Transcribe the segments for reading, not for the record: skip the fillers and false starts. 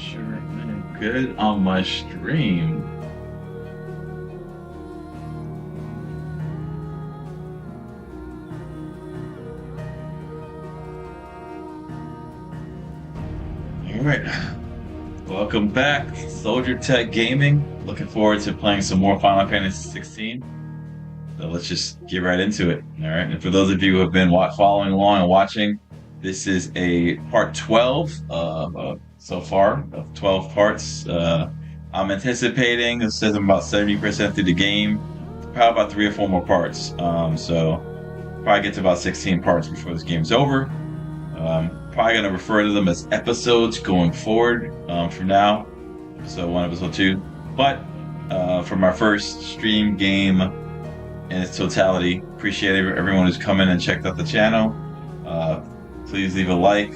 Sure, man. Good on my stream. All right. Welcome back, Soldier Tech Gaming. Looking forward to playing some more Final Fantasy 16. So let's just get right into it. All right. And for those of you who have been following along and watching, this is a part 12 so far of 12 parts. I'm anticipating, it says I'm about 70% through the game, probably about 3 or 4 more parts. So probably get to about 16 parts before this game's over. Probably going to refer to them as episodes going forward from now. Episode 1, Episode 2. But for my first stream game in its totality, appreciate everyone who's come in and checked out the channel. Please leave a like.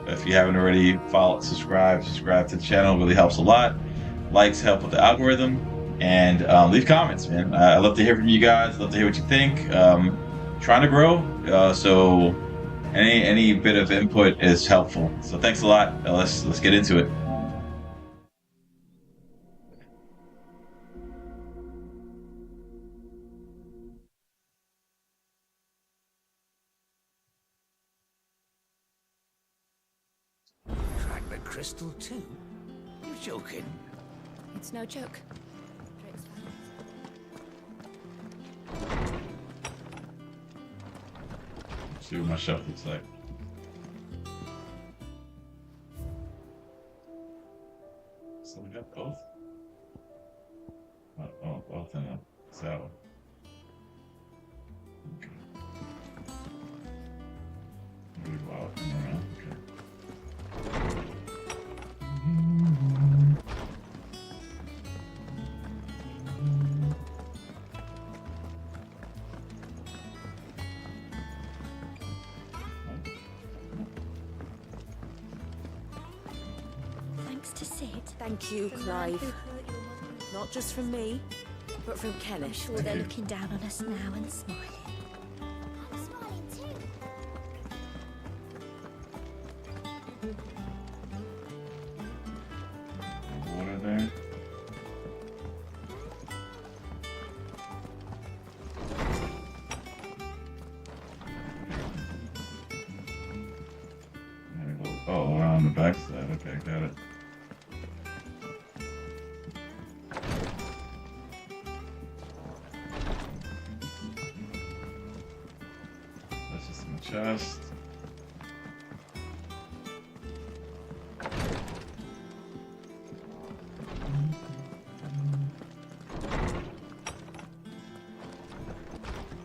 If you haven't already, subscribe to the channel. It really helps a lot. Likes help with the algorithm. And leave comments, man. I love to hear from you guys. Love to hear what you think. Trying to grow, so any bit of input is helpful. So thanks a lot. Let's get into it. Crack the crystal too? You joking? It's no joke. See what my shelf looks like. So we got both? Oh, both in a salad. Okay. Wow, around. Okay. Thanks to Sid. Thank you, Clive. Not just from me, but from Kennish. Sure, they're looking down on us now and smiling. I'm smiling too. Water there. Oh, we're on the back side. Okay, got it. That's just in the chest.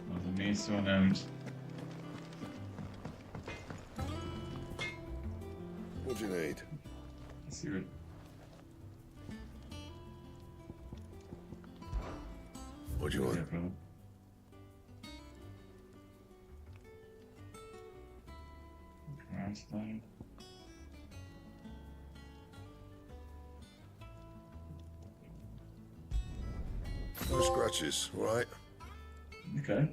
There's a mace on them. What do you need? Let's see what. What do you want? Yeah, brother. Grindstone. No scratches, right? Okay.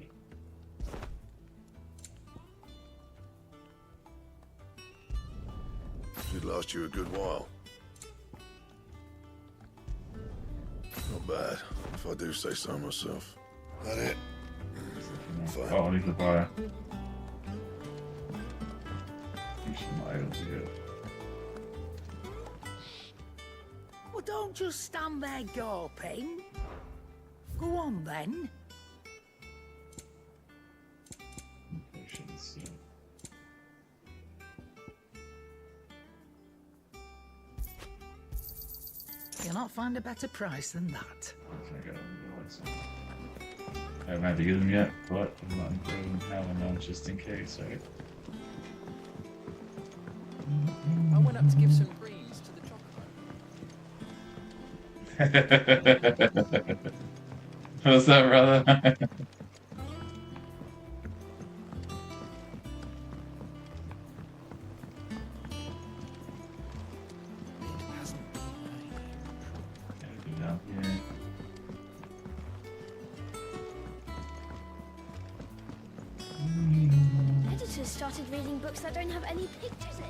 Should last you a good while. Not bad, if I do say so myself. That it? Fine. Oh, I need to buy. Some items here. Well, don't just stand there gawping. Go on then. Potions, You'll not find a better price than that. I haven't had to use them yet, but I'm not including having them just in case, right? I went up to give some greens to the chocolate. What's up, brother? Down here. Editors started reading books that don't have any pictures in.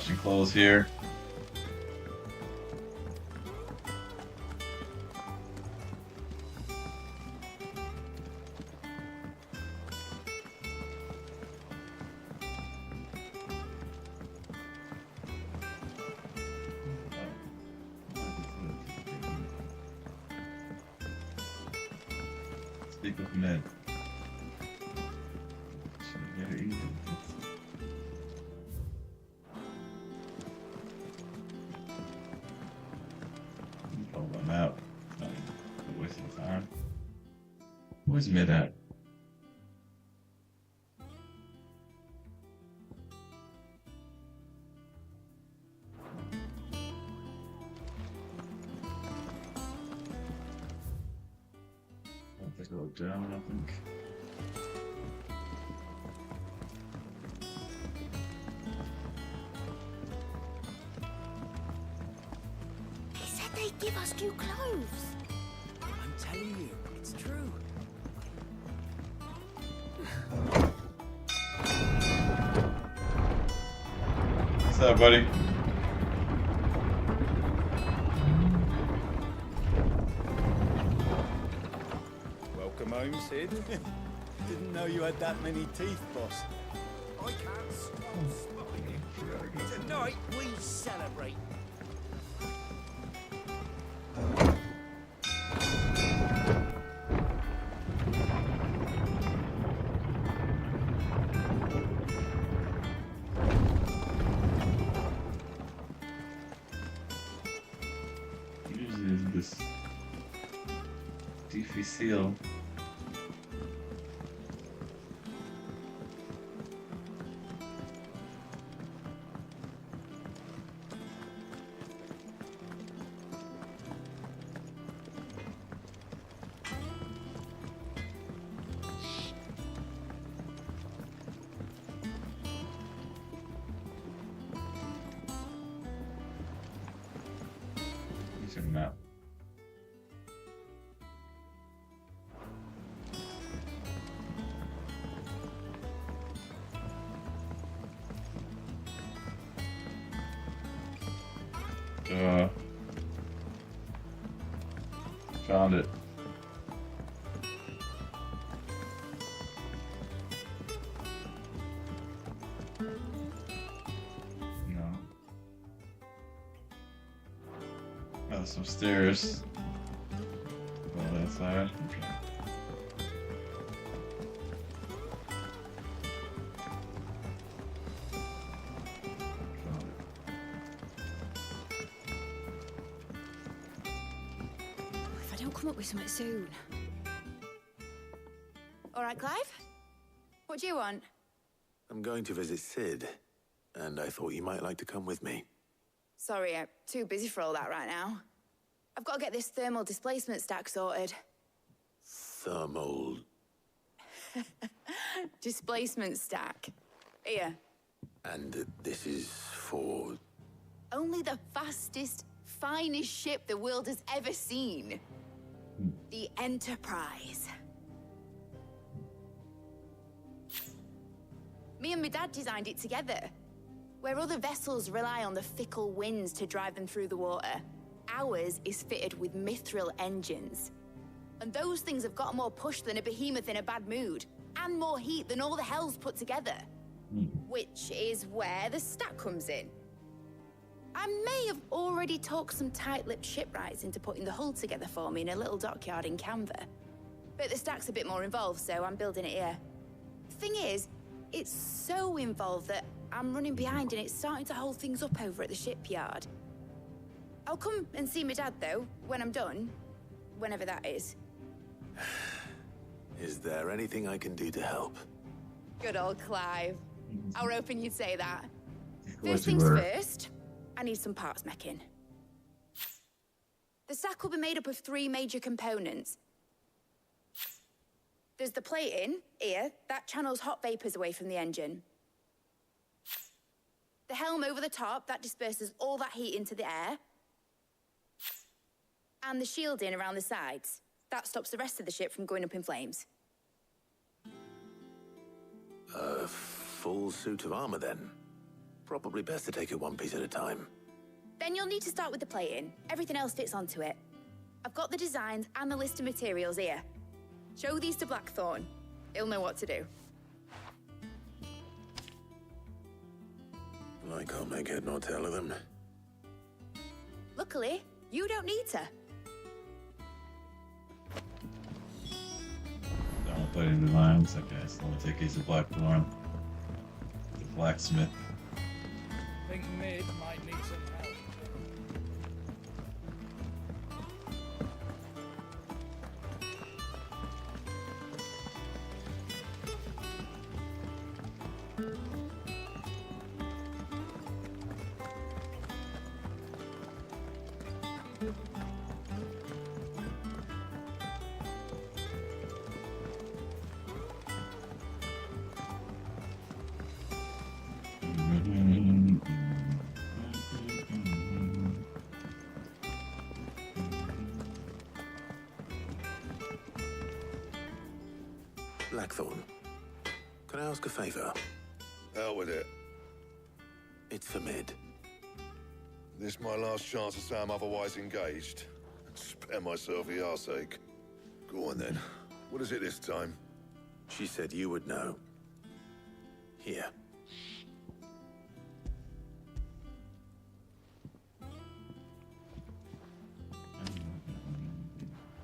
Washing clothes here. Speak with Ned. Pull them out. Wasting time. Where's Mid at? Go down, I think. They said they'd give us new clothes. I'm telling you, it's true. What's up, buddy? Welcome home, Sid. Didn't know you had that many teeth, boss. I can't stop smiling. Tonight we celebrate. Usually this difficile. These are not. Found it. No. Oh, some stairs. Go that side. Okay. Found it. If I don't come up with something soon. All right, Clive? What do you want? I'm going to visit Sid, and I thought you might like to come with me. Sorry, I'm too busy for all that right now. I've got to get this thermal displacement stack sorted. Thermal... Displacement stack. Here. And this is for... Only the fastest, finest ship the world has ever seen. The Enterprise. Me and my dad designed it together. Where other vessels rely on the fickle winds to drive them through the water, ours is fitted with mithril engines. And those things have got more push than a behemoth in a bad mood, and more heat than all the hells put together. Which is where the stack comes in. I may have already talked some tight-lipped shipwrights into putting the hull together for me in a little dockyard in Canva. But the stack's a bit more involved, so I'm building it here. Thing is, it's so involved that I'm running behind and it's starting to hold things up over at the shipyard. I'll come and see my dad, though, when I'm done. Whenever that is. Is there anything I can do to help? Good old Clive. I were hoping you'd say that. Of course First you things were. first, I need some parts meching. The stack will be made up of 3 major components. There's the plating, here, that channels hot vapors away from the engine. The helm over the top, that disperses all that heat into the air. And the shielding around the sides. That stops the rest of the ship from going up in flames. A full suit of armor, then? Probably best to take it one piece at a time. Then you'll need to start with the plating. Everything else fits onto it. I've got the designs and the list of materials here. Show these to Blackthorn. He'll know what to do. I can't make head nor tail of them. Luckily, you don't need to. Don't put in the lines. Okay, so we'll take these to Blackthorn. The blacksmith. Think Mid might need some help. Blackthorn, can I ask a favor? Out with it. It's for Mid. This my last chance to say I'm otherwise engaged. Spare myself the arseache. Go on then. What is it this time? She said you would know. Here.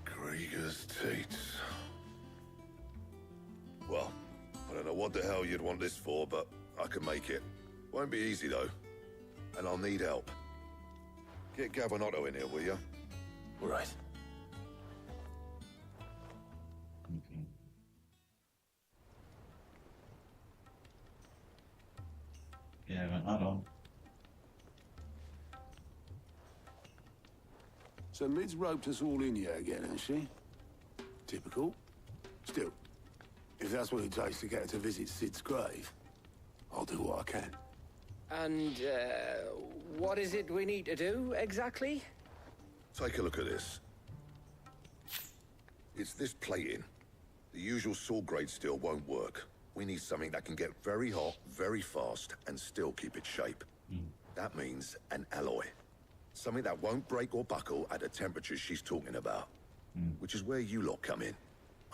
Krieger's teats. Well, I don't know what the hell you'd want this for, but I can make it. Won't be easy though. And I'll need help. Get Gavin in here, will you? All right. Okay. Yeah, but not all. So Mid's roped us all in here again, hasn't she? Typical. Still, if that's what it takes to get her to visit Sid's grave, I'll do what I can. And, what is it we need to do, exactly? Take a look at this. It's this plating. The usual sword grade steel won't work. We need something that can get very hot, very fast, and still keep its shape. That means an alloy. Something that won't break or buckle at the temperatures she's talking about. Which is where you lot come in.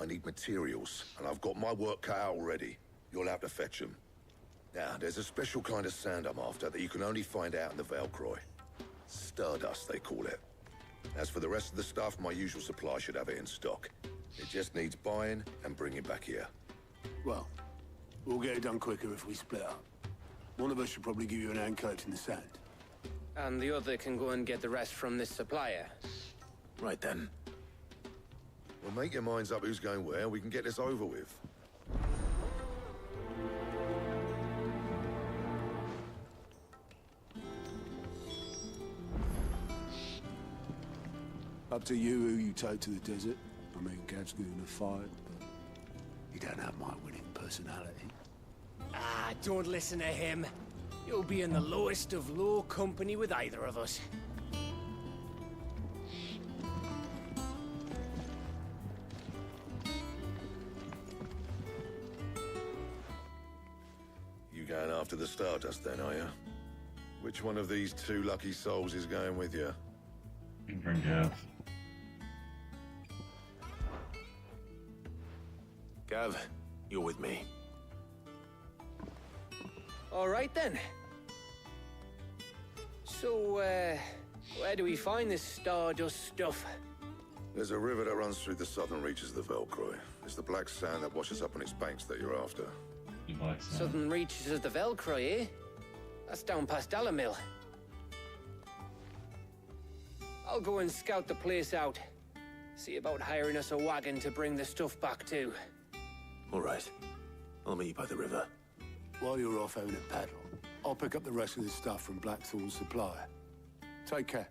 I need materials, and I've got my work cut out already. You'll have to fetch them. Now, there's a special kind of sand I'm after that you can only find out in the Valcroy. Stardust, they call it. As for the rest of the stuff, my usual supply should have it in stock. It just needs buying and bringing back here. Well, we'll get it done quicker if we split up. One of us should probably give you an hand coat in the sand. And the other can go and get the rest from this supplier. Right then. Well, make your minds up who's going where, we can get this over with. Up to you who you take to the desert. I mean, Gav's good in a fight, but he don't have my winning personality. Ah, don't listen to him. You'll be in the lowest of low company with either of us. You going after the Stardust then, are you? Which one of these two lucky souls is going with you? Bring Gav. Gav, you're with me. All right then. So, where do we find this Stardust stuff? There's a river that runs through the southern reaches of the Velcroy. It's the black sand that washes up on its banks that you're after. Southern reaches of the Velcroy, eh? That's down past Alamil. I'll go and scout the place out. See about hiring us a wagon to bring the stuff back to. All right. I'll meet you by the river. While you're off having a paddle, I'll pick up the rest of the stuff from Blackthorn's supplier. Take care.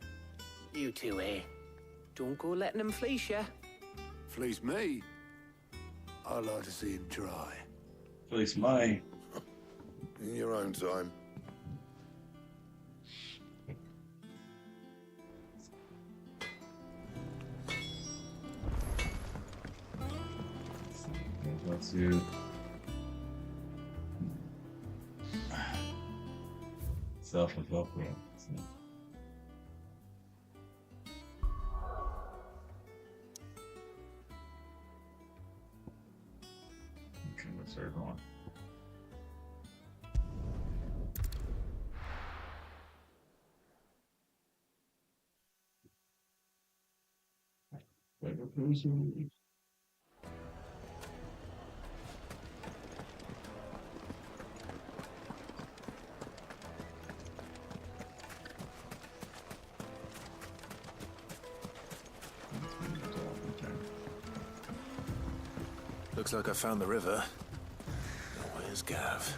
You two, eh? Don't go letting him fleece ya. Fleece me? I'd like to see him try. Fleece my. In your own time. Let's do. itself with Velcro. So. Okay, let's start going. There Looks like I found the river. Now where's Gav?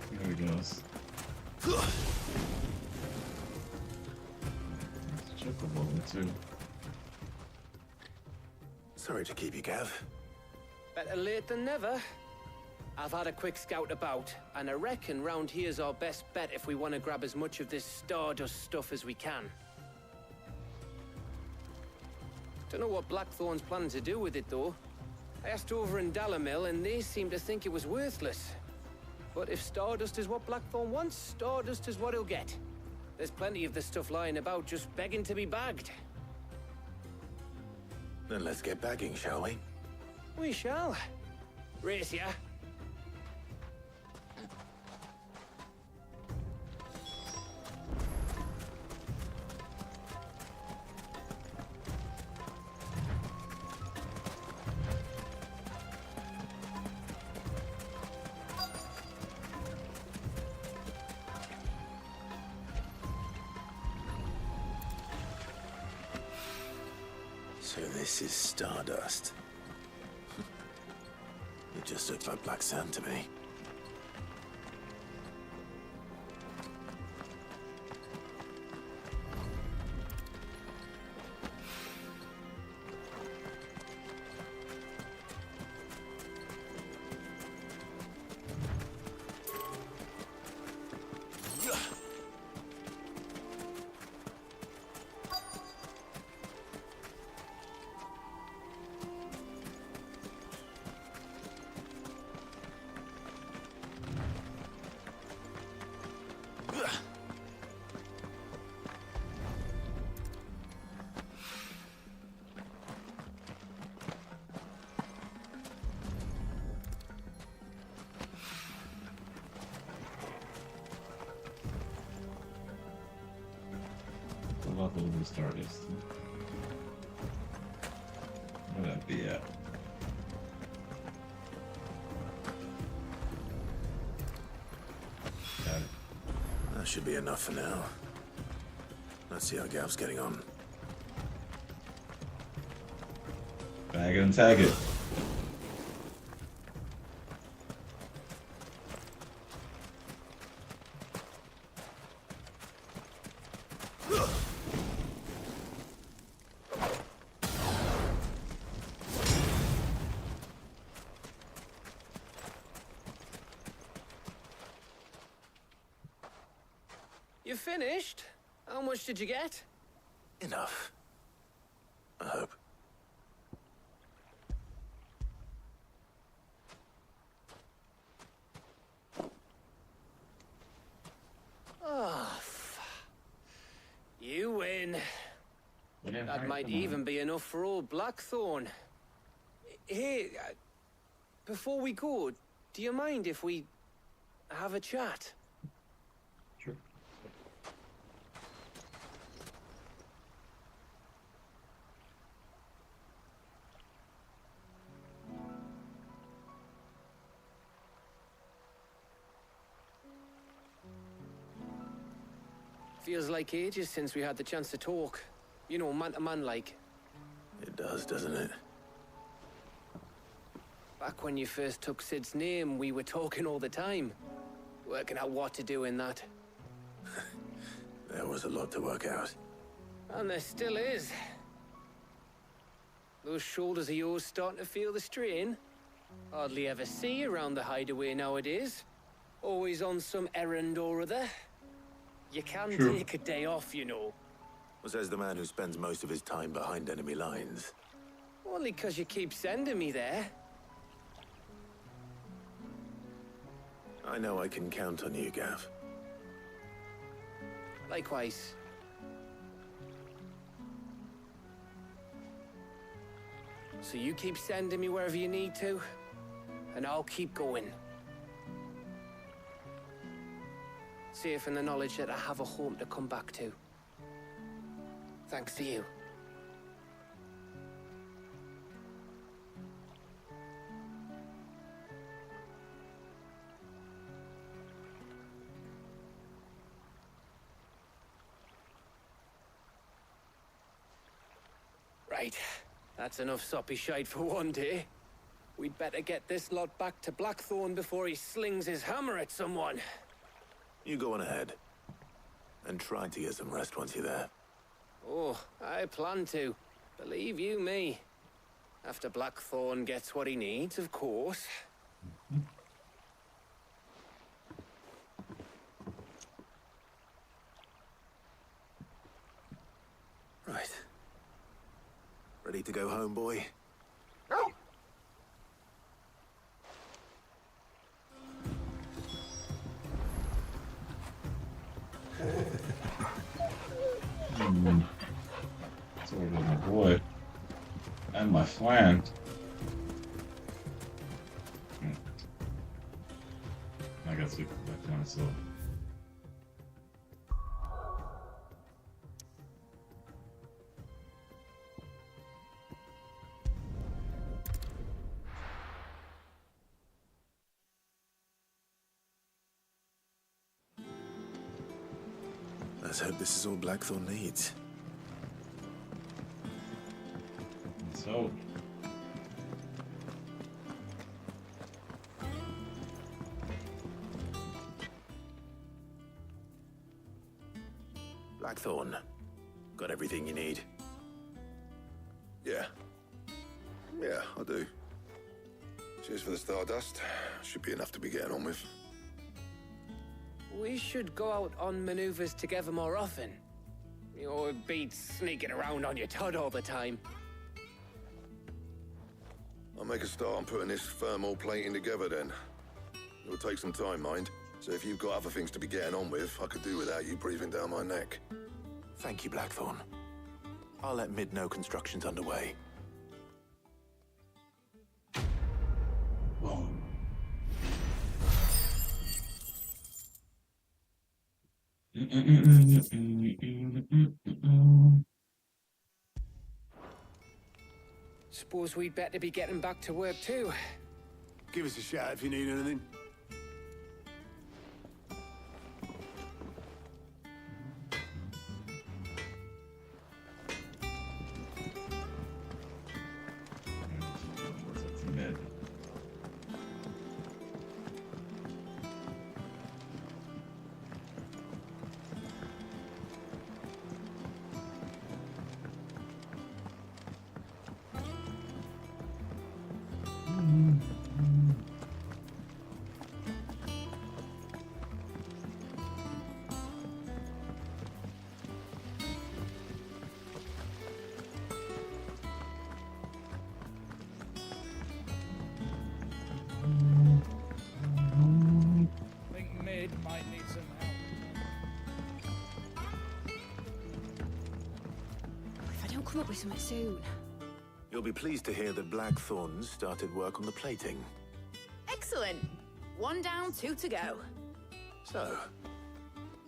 he goes. Chocobo too. Sorry to keep you, Gav. Better late than never. I've had a quick scout about, and I reckon round here's our best bet if we want to grab as much of this Stardust stuff as we can. Don't know what Blackthorn's planning to do with it, though. I asked over in Dalamil, and they seem to think it was worthless. But if Stardust is what Blackthorn wants, Stardust is what he'll get. There's plenty of this stuff lying about, just begging to be bagged. Then let's get bagging, shall we? We shall. Race ya. So this is Stardust. It just looks like black sand to me. About the little Stardust. Where would that be at? Got it. That should be enough for now. Let's see how Gav's getting on. Bag it and tag it. You finished? How much did you get? Enough. I hope. Oh, you win. That might even be enough for old Blackthorn. Hey, before we go, do you mind if we have a chat? Sure. Feels like ages since we had the chance to talk. You know, man to man like. It does, doesn't it? Back when you first took Sid's name, we were talking all the time. Working out what to do in that. There was a lot to work out. And there still is. Those shoulders of yours starting to feel the strain. Hardly ever see you around the hideaway nowadays. Always on some errand or other. You can take a day off, you know. Says the man who spends most of his time behind enemy lines. Only 'cause you keep sending me there. I know I can count on you, Gav. Likewise. So you keep sending me wherever you need to, and I'll keep going. Safe in the knowledge that I have a home to come back to. Thanks to you. Right. That's enough soppy shite for one day. We'd better get this lot back to Blackthorn before he slings his hammer at someone. You go on ahead. And try to get some rest once you're there. Oh, I plan to. Believe you me. After Blackthorn gets what he needs, of course. Right. Ready to go home, boy? That's over my boy. And my friend. I got to back down so. Let's hope this is all Blackthorn needs. So. Blackthorn, got everything you need? Yeah. Yeah, I do. Cheers for the Stardust. Should be enough to be getting on with. We should go out on maneuvers together more often. You know, it beats sneaking around on your Todd all the time. I'll make a start on putting this thermal plating together then. It'll take some time, mind. So if you've got other things to be getting on with, I could do without you breathing down my neck. Thank you, Blackthorn. I'll let Mid know construction's underway. Whoa. Suppose we'd better be getting back to work too. Give us a shout if you need anything. Think Mid might need some help. If I don't come up with something soon. You'll be pleased to hear that Blackthorn started work on the plating. Excellent. 1 down, 2 to go. So,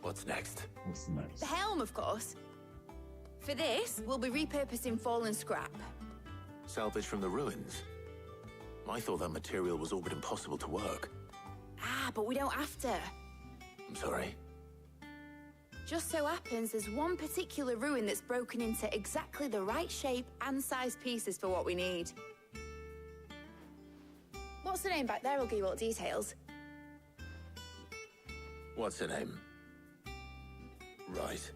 what's next? What's next? The helm, of course. For this, we'll be repurposing fallen scrap. Salvage from the ruins? I thought that material was all but impossible to work. Ah, but we don't have to. I'm sorry. Just so happens there's one particular ruin that's broken into exactly the right shape and size pieces for what we need. What's the name back there? I'll give you all the details. What's her name? Right.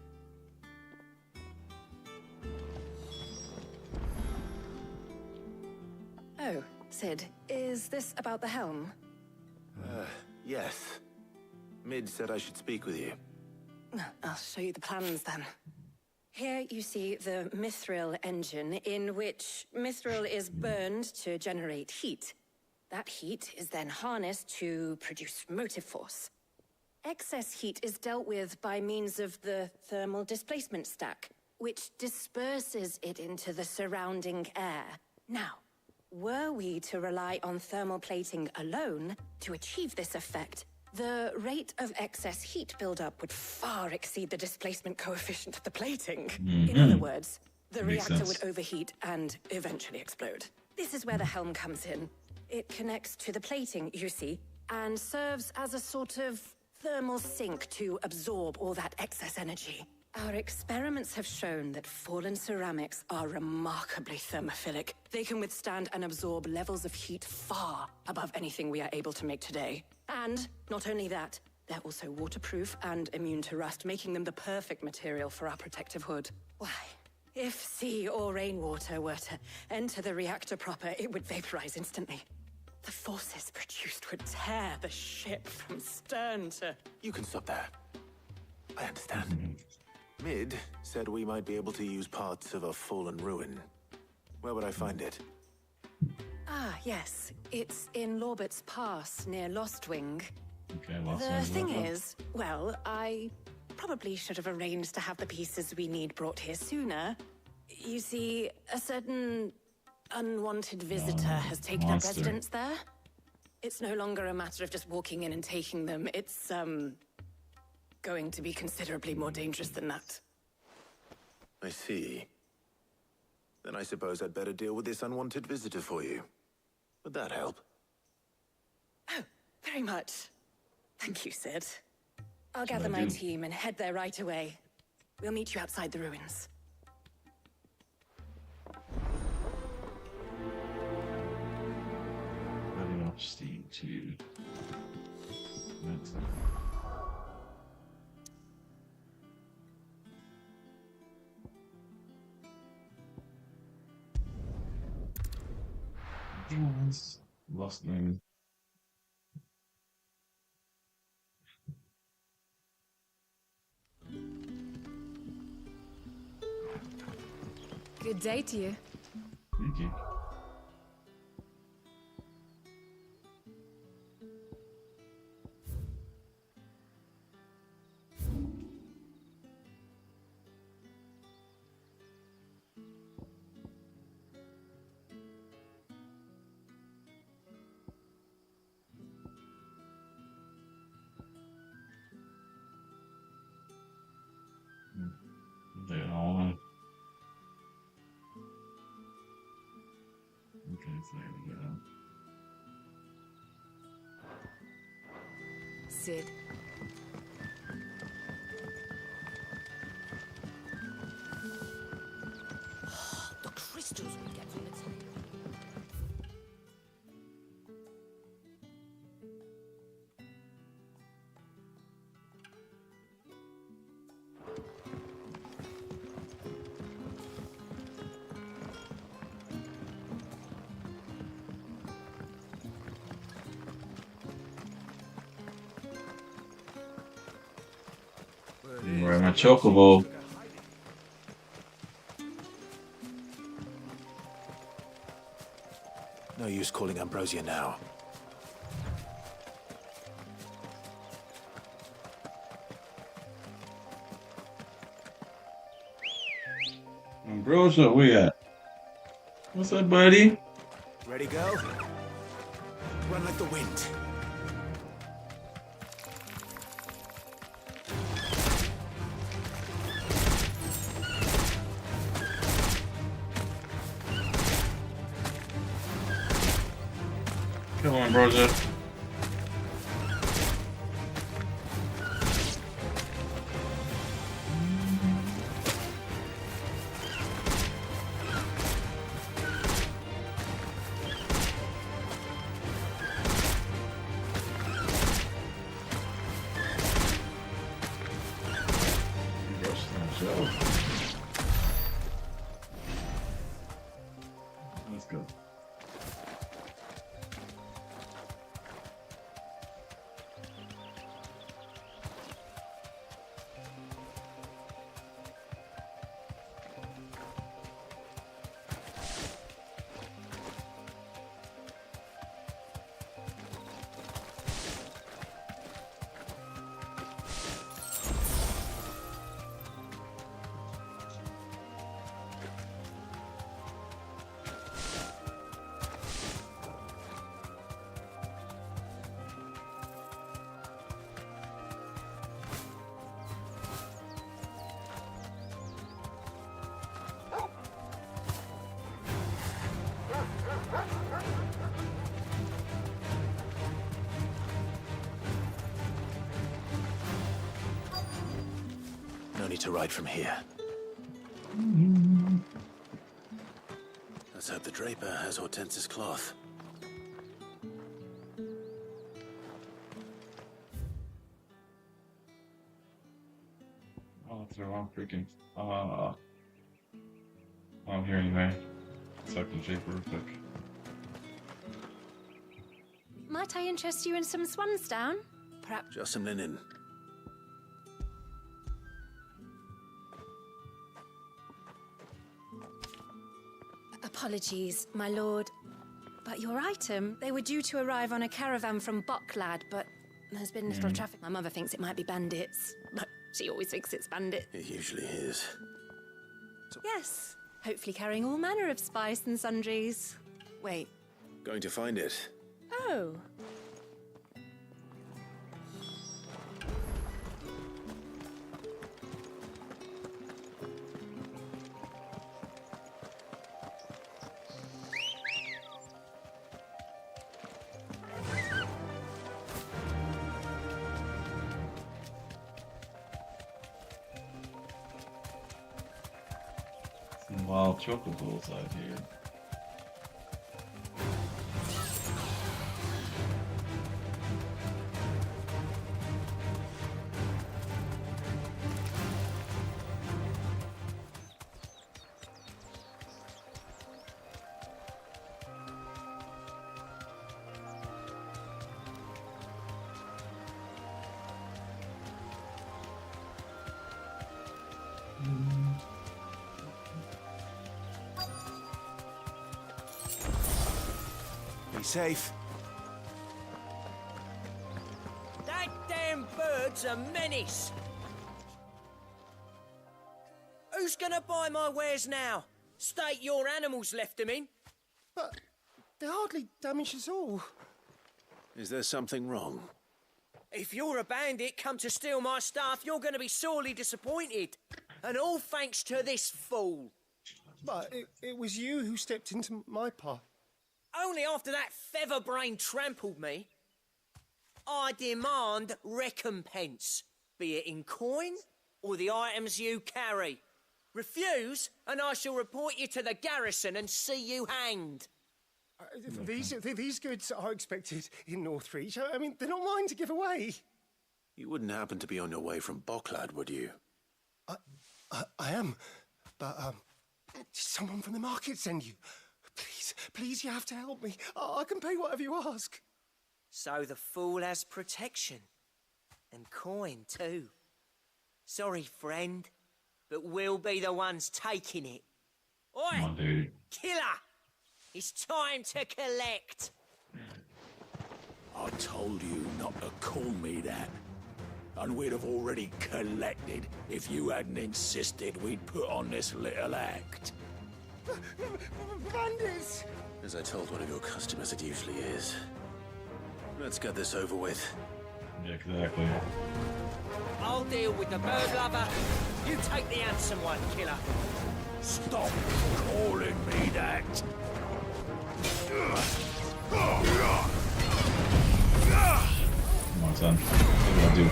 Oh, Sid, is this about the helm? Yes. Mid said I should speak with you. I'll show you the plans then. Here you see the mithril engine, in which mithril is burned to generate heat. That heat is then harnessed to produce motive force. Excess heat is dealt with by means of the thermal displacement stack, which disperses it into the surrounding air. Now, were we to rely on thermal plating alone to achieve this effect, the rate of excess heat buildup would far exceed the displacement coefficient of the plating. In other words, the reactor would overheat and eventually explode. This is where the helm comes in. It connects to the plating, you see, and serves as a sort of thermal sink to absorb all that excess energy. Our experiments have shown that fallen ceramics are remarkably thermophilic. They can withstand and absorb levels of heat far above anything we are able to make today. And not only that, they're also waterproof and immune to rust, making them the perfect material for our protective hood. Why, if sea or rainwater were to enter the reactor proper, it would vaporize instantly. The forces produced would tear the ship from stern to... You can stop there. I understand. Mid said we might be able to use parts of a fallen ruin. Where would I find it? Ah, yes. It's in Lorbert's Pass, near Lostwing. Okay, The thing is, well, I probably should have arranged to have the pieces we need brought here sooner. You see, a certain unwanted visitor has taken up residence there. It's no longer a matter of just walking in and taking them. It's, going to be considerably more dangerous than that. I see. Then I suppose I'd better deal with this unwanted visitor for you. Would that help? Oh, very much. Thank you, Sid. I'll gather my team and head there right away. We'll meet you outside the ruins. Letting off steam too. That's lost name. Good day to you. Thank you. They're all on. Okay, so there we go. Sid. The crystals we get from the tail. Right, my chocobo. No use calling Ambrosia now. Ambrosia, where you at? What's up, buddy? Ready, go? Run like the wind. Come on, Ambrosia. Let's go. journey to ride from here. Let's hope the Draper has Hortense's cloth. Oh, that's the wrong freaking. I'm here anyway. So I can shape real quick. Might I interest you in some swansdown? Perhaps. Just some linen. Apologies, my lord. But your item, they were due to arrive on a caravan from Bocklad, but there's been little traffic. My mother thinks it might be bandits, but she always thinks it's bandits. It usually is. Yes, hopefully carrying all manner of spice and sundries. Wait. Going to find it. Oh. Some wild chocobos out here. Be safe. That damn bird's a menace. Who's gonna buy my wares now? State your animals left them in. But they're hardly damaged at all. Is there something wrong? If you're a bandit come to steal my stuff, you're gonna be sorely disappointed. And all thanks to this fool. But it was you who stepped into my path. Only after that feather-brain trampled me. I demand recompense, be it in coin or the items you carry. Refuse, and I shall report you to the garrison and see you hanged. These goods are expected in Northreach. I mean, they're not mine to give away. You wouldn't happen to be on your way from Bocklad, would you? I am, but did someone from the market send you? Please, you have to help me. I can pay whatever you ask. So the fool has protection. And coin, too. Sorry, friend, but we'll be the ones taking it. Oi! Come on, dude. Killer! It's time to collect. I told you not to call me that. And we'd have already collected if you hadn't insisted we'd put on this little act. Bandits! As I told one of your customers, it usually is. Let's get this over with. Yeah, exactly. I'll deal with the bird lover. You take the handsome one, killer. Stop calling me that. Come on, son. What do I do?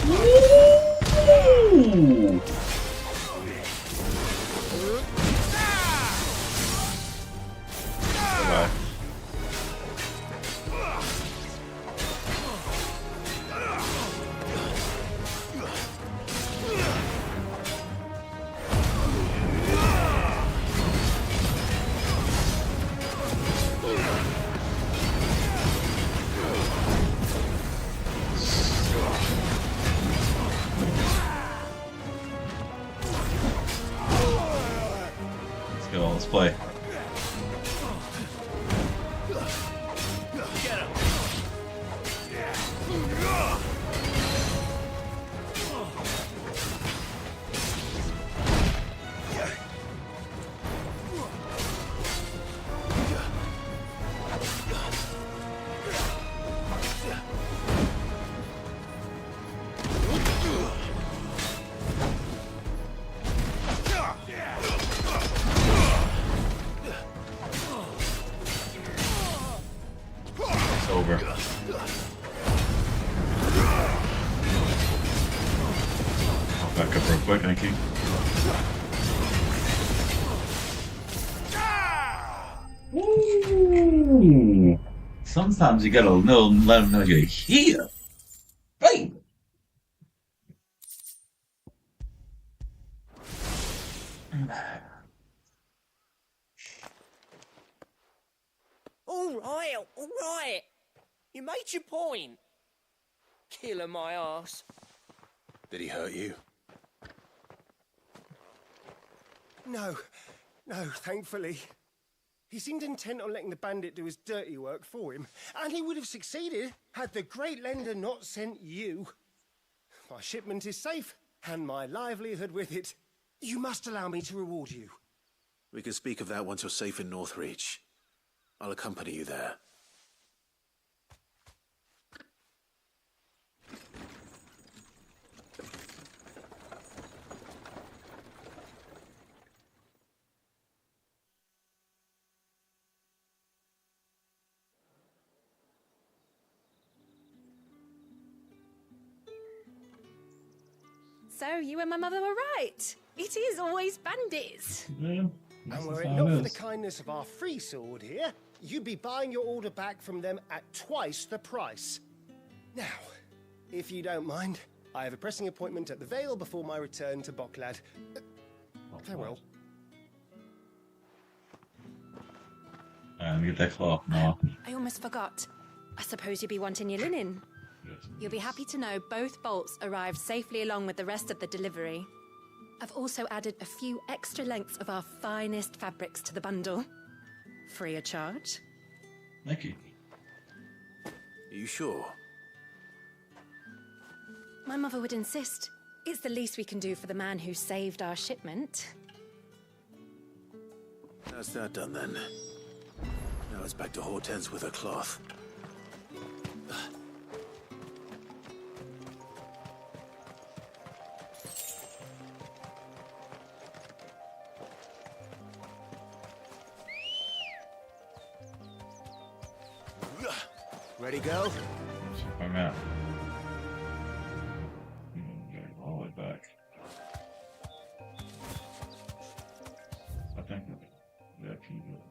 Ooh. Bye. Let's play. over. I'll back up real quick, thank you. Ooh. Sometimes you gotta know, let them know you're here. Hey! All right. You made your point. Killing my ass. Did he hurt you? No, thankfully. He seemed intent on letting the bandit do his dirty work for him, and he would have succeeded had the Great Lender not sent you. My shipment is safe, and my livelihood with it. You must allow me to reward you. We can speak of that once you're safe in Northreach. I'll accompany you there. So you and my mother were right. It is always bandits. Yeah, And were it not for the kindness of our free sword here, you'd be buying your order back from them at twice the price. Now, if you don't mind, I have a pressing appointment at the Vale before my return to Boklad. Farewell. Let me get that cloth now. I almost forgot. I suppose you'll be wanting your linen. You'll be happy to know both bolts arrived safely along with the rest of the delivery. I've also added a few extra lengths of our finest fabrics to the bundle. Free of charge. Thank you. Are you sure? My mother would insist. It's the least we can do for the man who saved our shipment. That's that done then. Now it's back to Hortense with her cloth. Ready, go? I'm out. All the way back. I think that can do it.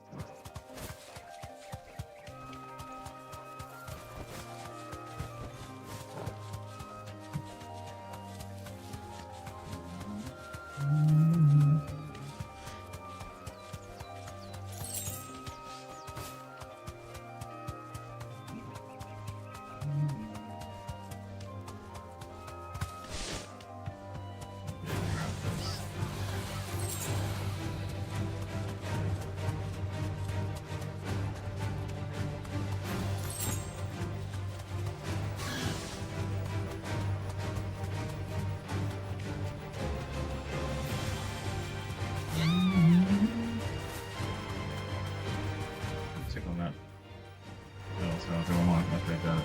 Check on that. No, it's not going on. Okay, got it.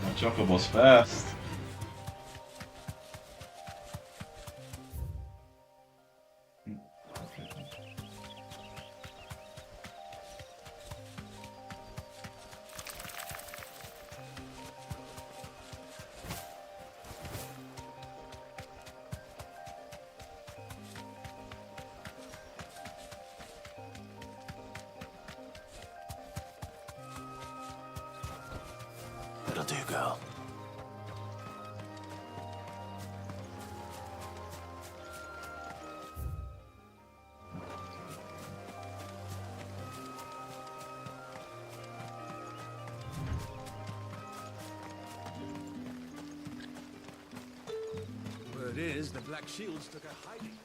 My chocoble's fast. That'll do, girl. Word is, the Black Shields took a hiding.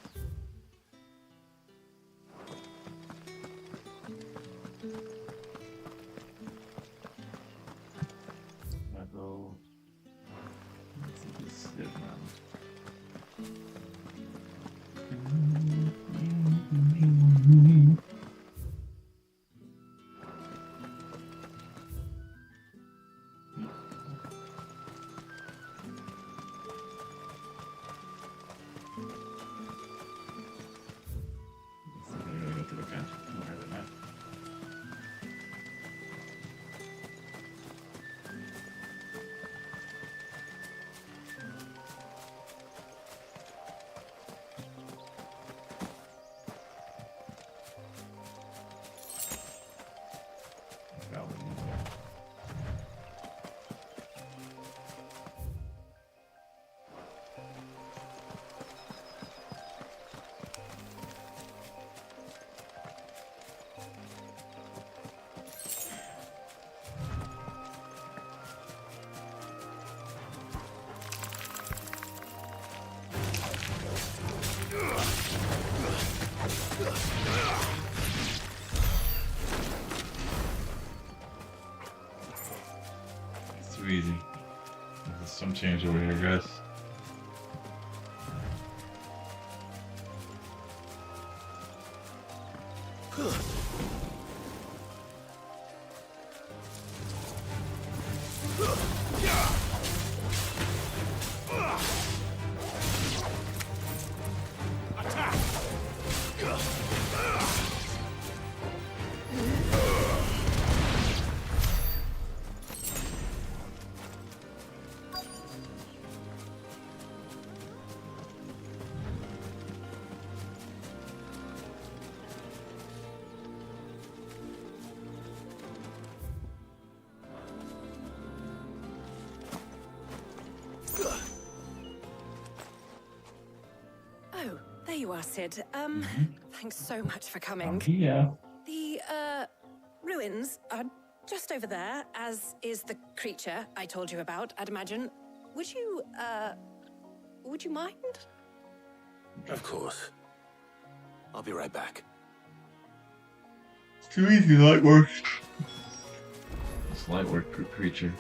change over here, guys. Oh, there you are, Sid. Thanks so much for coming. Yeah. The, ruins are just over there, as is the creature I told you about, I'd imagine. Would you mind? Of course. I'll be right back. It's too easy, light work. It's light work creature.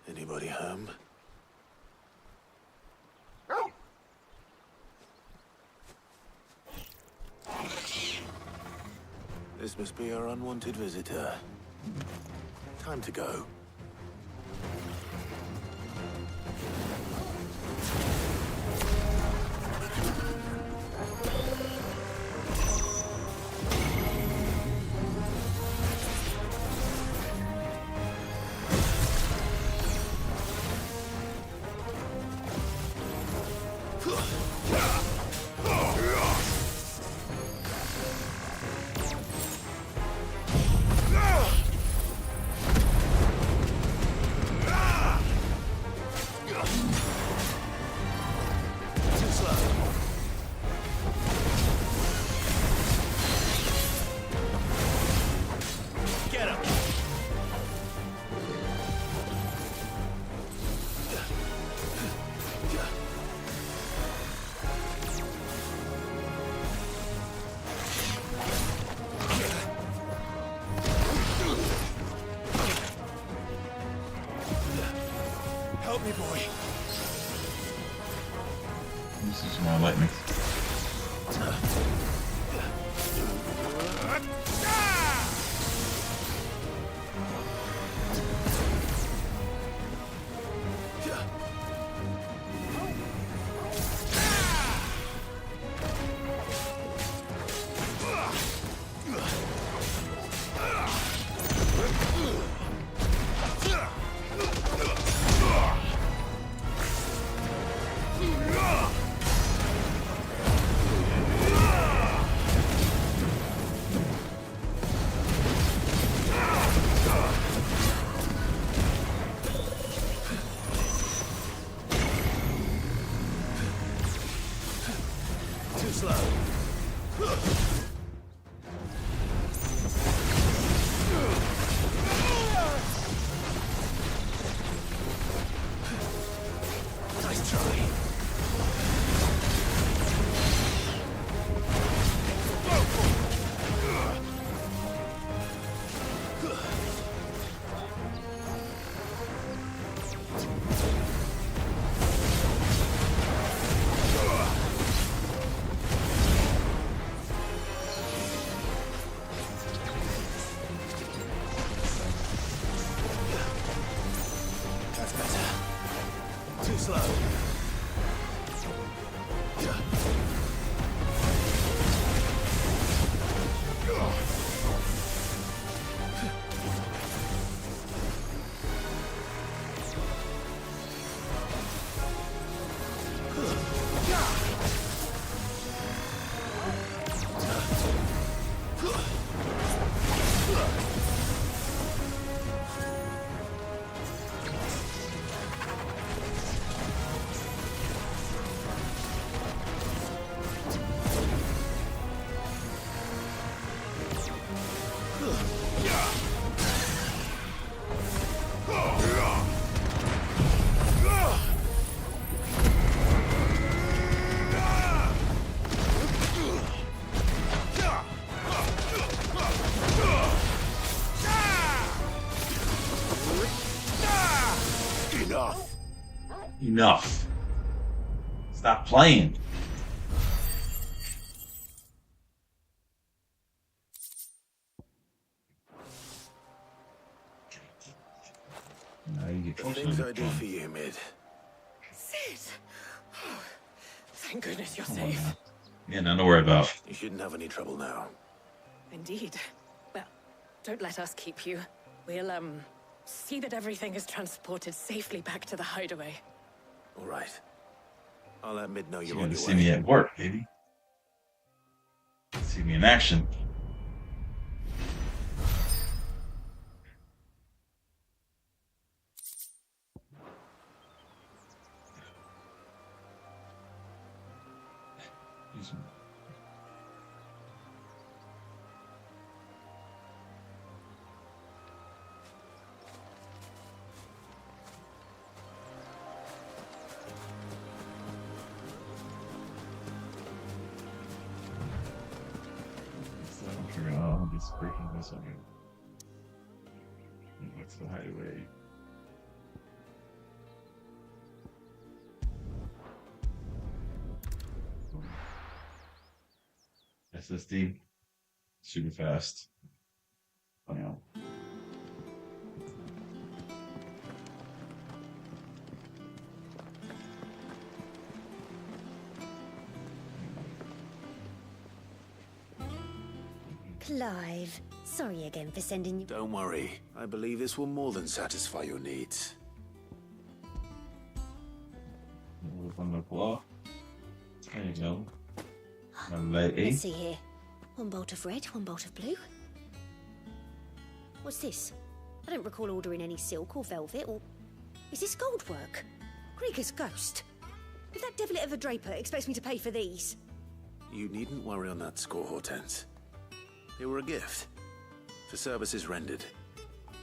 Anybody home? This must be our unwanted visitor. Time to go. Help me, boy. This is more lightning. Enough. Stop playing. Now you get The things I do for you, Mid. Sid! Oh, thank goodness you're safe. Yeah, nothing to worry about. You shouldn't have any trouble now. Indeed. Well, don't let us keep you. We'll, see that everything is transported safely back to the hideaway. All right. I'll let Mid know You're you're going on to your see way. me at work, baby. See me in action. It's breaking this on you. What's the highway? SSD. Super fast. Wow. Clive, sorry again for sending you. Don't worry. I believe this will more than satisfy your needs. On the floor. There you go. Lady. Let's see here. One bolt of red, one bolt of blue. What's this? I don't recall ordering any silk or velvet or... Is this gold work? Krieger's ghost. If that devilet of a draper expects me to pay for these... You needn't worry on that score, Hortense. They were a gift. For services rendered.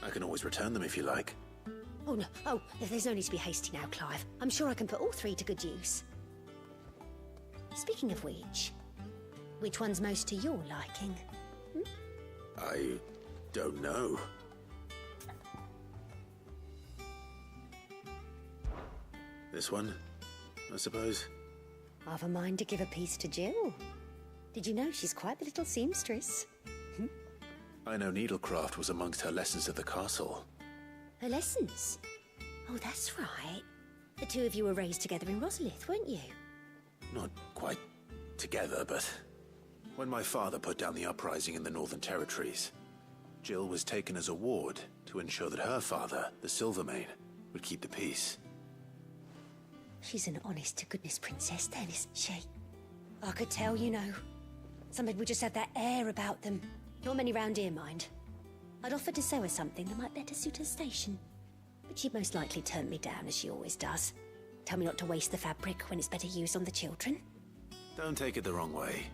I can always return them if you like. Oh, no. Oh, there's no need to be hasty now, Clive. I'm sure I can put all three to good use. Speaking of which one's most to your liking? I don't know. This one, I suppose. I've a mind to give a piece to Jill. Did you know she's quite the little seamstress? I know needlecraft was amongst her lessons at the castle. Her lessons? Oh, that's right. The two of you were raised together in Rosalith, weren't you? Not quite together, but when my father put down the uprising in the Northern Territories, Jill was taken as a ward to ensure that her father, the Silvermane, would keep the peace. She's an honest-to-goodness princess then, isn't she? I could tell, you know. Some people just have that air about them. Not many round here, mind. I'd offered to sew her something that might better suit her station. But she'd most likely turn me down, as she always does. Tell me not to waste the fabric when it's better used on the children. Don't take it the wrong way.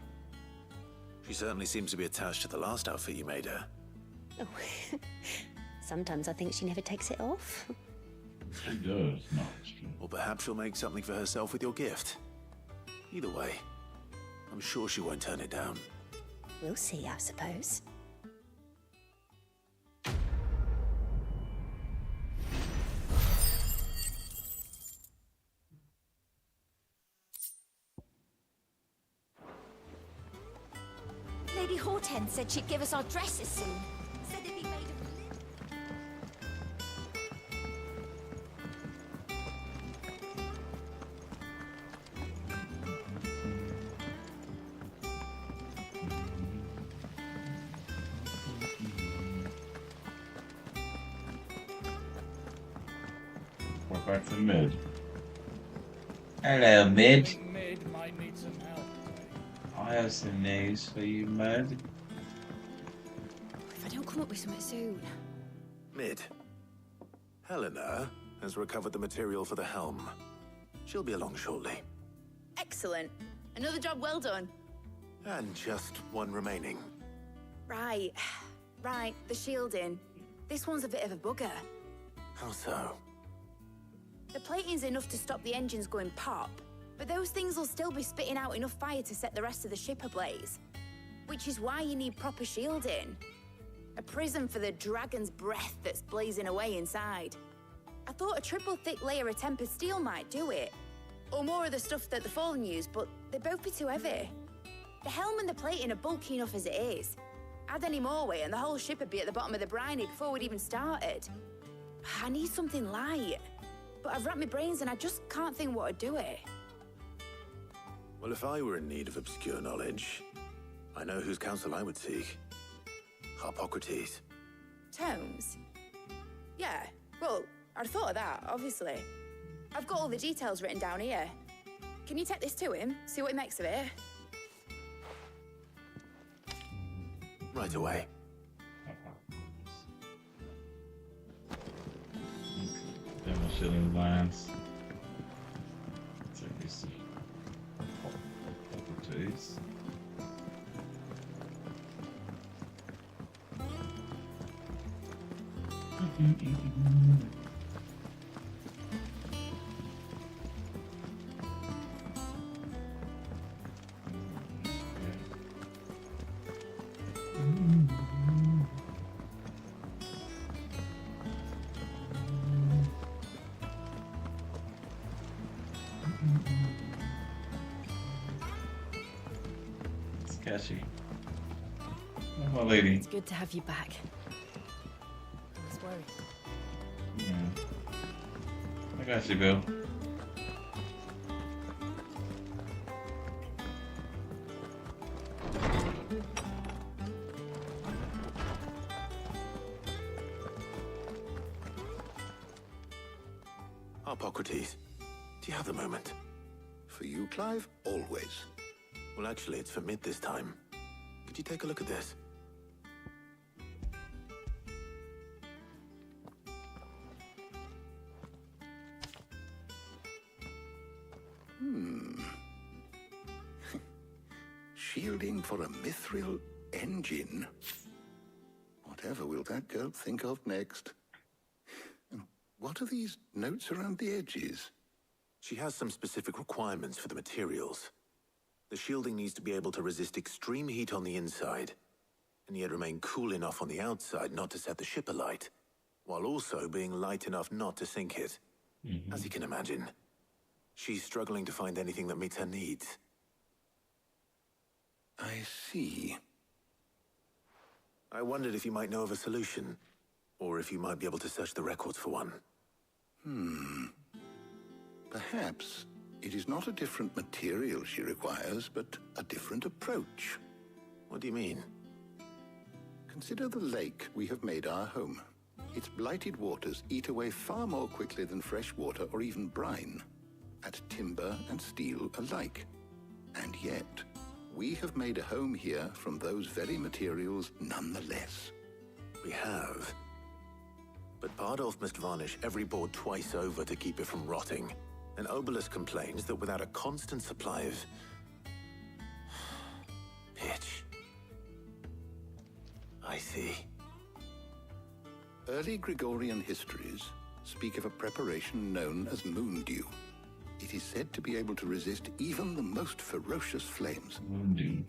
She certainly seems to be attached to the last outfit you made her. Oh, sometimes I think she never takes it off. She does, no. Or perhaps she'll make something for herself with your gift. Either way, I'm sure she won't turn it down. We'll see, I suppose. Lady Hortense said she'd give us our dresses soon. Said they'd be made of linen. We're back to mid. Hello, mid. Mid might need some help. I have some news for you, mid. If I don't come up with something soon. Mid. Helena has recovered the material for the helm. She'll be along shortly. Excellent. Another job well done. And just one remaining. Right. Right, the shielding. This one's a bit of a bugger. How so? The plating's enough to stop the engines going pop, but those things will still be spitting out enough fire to set the rest of the ship ablaze. Which is why you need proper shielding. A prism for the dragon's breath that's blazing away inside. I thought a triple thick layer of tempered steel might do it. Or more of the stuff that the Fallen use, but they'd both be too heavy. The helm and the plating are bulky enough as it is. Add any more weight and the whole ship would be at the bottom of the briny before we'd even started. I need something light. But I've racked my brains and I just can't think what would do it. Well, if I were in need of obscure knowledge, I know whose counsel I would seek. Harpocrates. Tomes? Yeah, well, I'd thought of that, obviously. I've got all the details written down here. Can you take this to him, see what he makes of it? Right away. Demo shilling lines. Take these opportunities. It's catchy. Oh, my lady. It's good to have you back. I was worried. Yeah. I got you, Bill. Harpocrates, do you have a moment? For you, Clive? Always. Well, actually, it's for mid this time. Could you take a look at this? Shielding for a mithril engine? Whatever will that girl think of next? And what are these notes around the edges? She has some specific requirements for the materials. The shielding needs to be able to resist extreme heat on the inside, and yet remain cool enough on the outside not to set the ship alight, while also being light enough not to sink it. As you can imagine, she's struggling to find anything that meets her needs. I see. I wondered if you might know of a solution, or if you might be able to search the records for one. Perhaps it is not a different material she requires, but a different approach. What do you mean? Consider the lake we have made our home. Its blighted waters eat away far more quickly than fresh water or even brine, at timber and steel alike. And yet, we have made a home here from those very materials nonetheless. We have. But Bardolph must varnish every board twice over to keep it from rotting. And Obelisk complains that without a constant supply of pitch. I see. Early Gregorian histories speak of a preparation known as moondew. It is said to be able to resist even the most ferocious flames.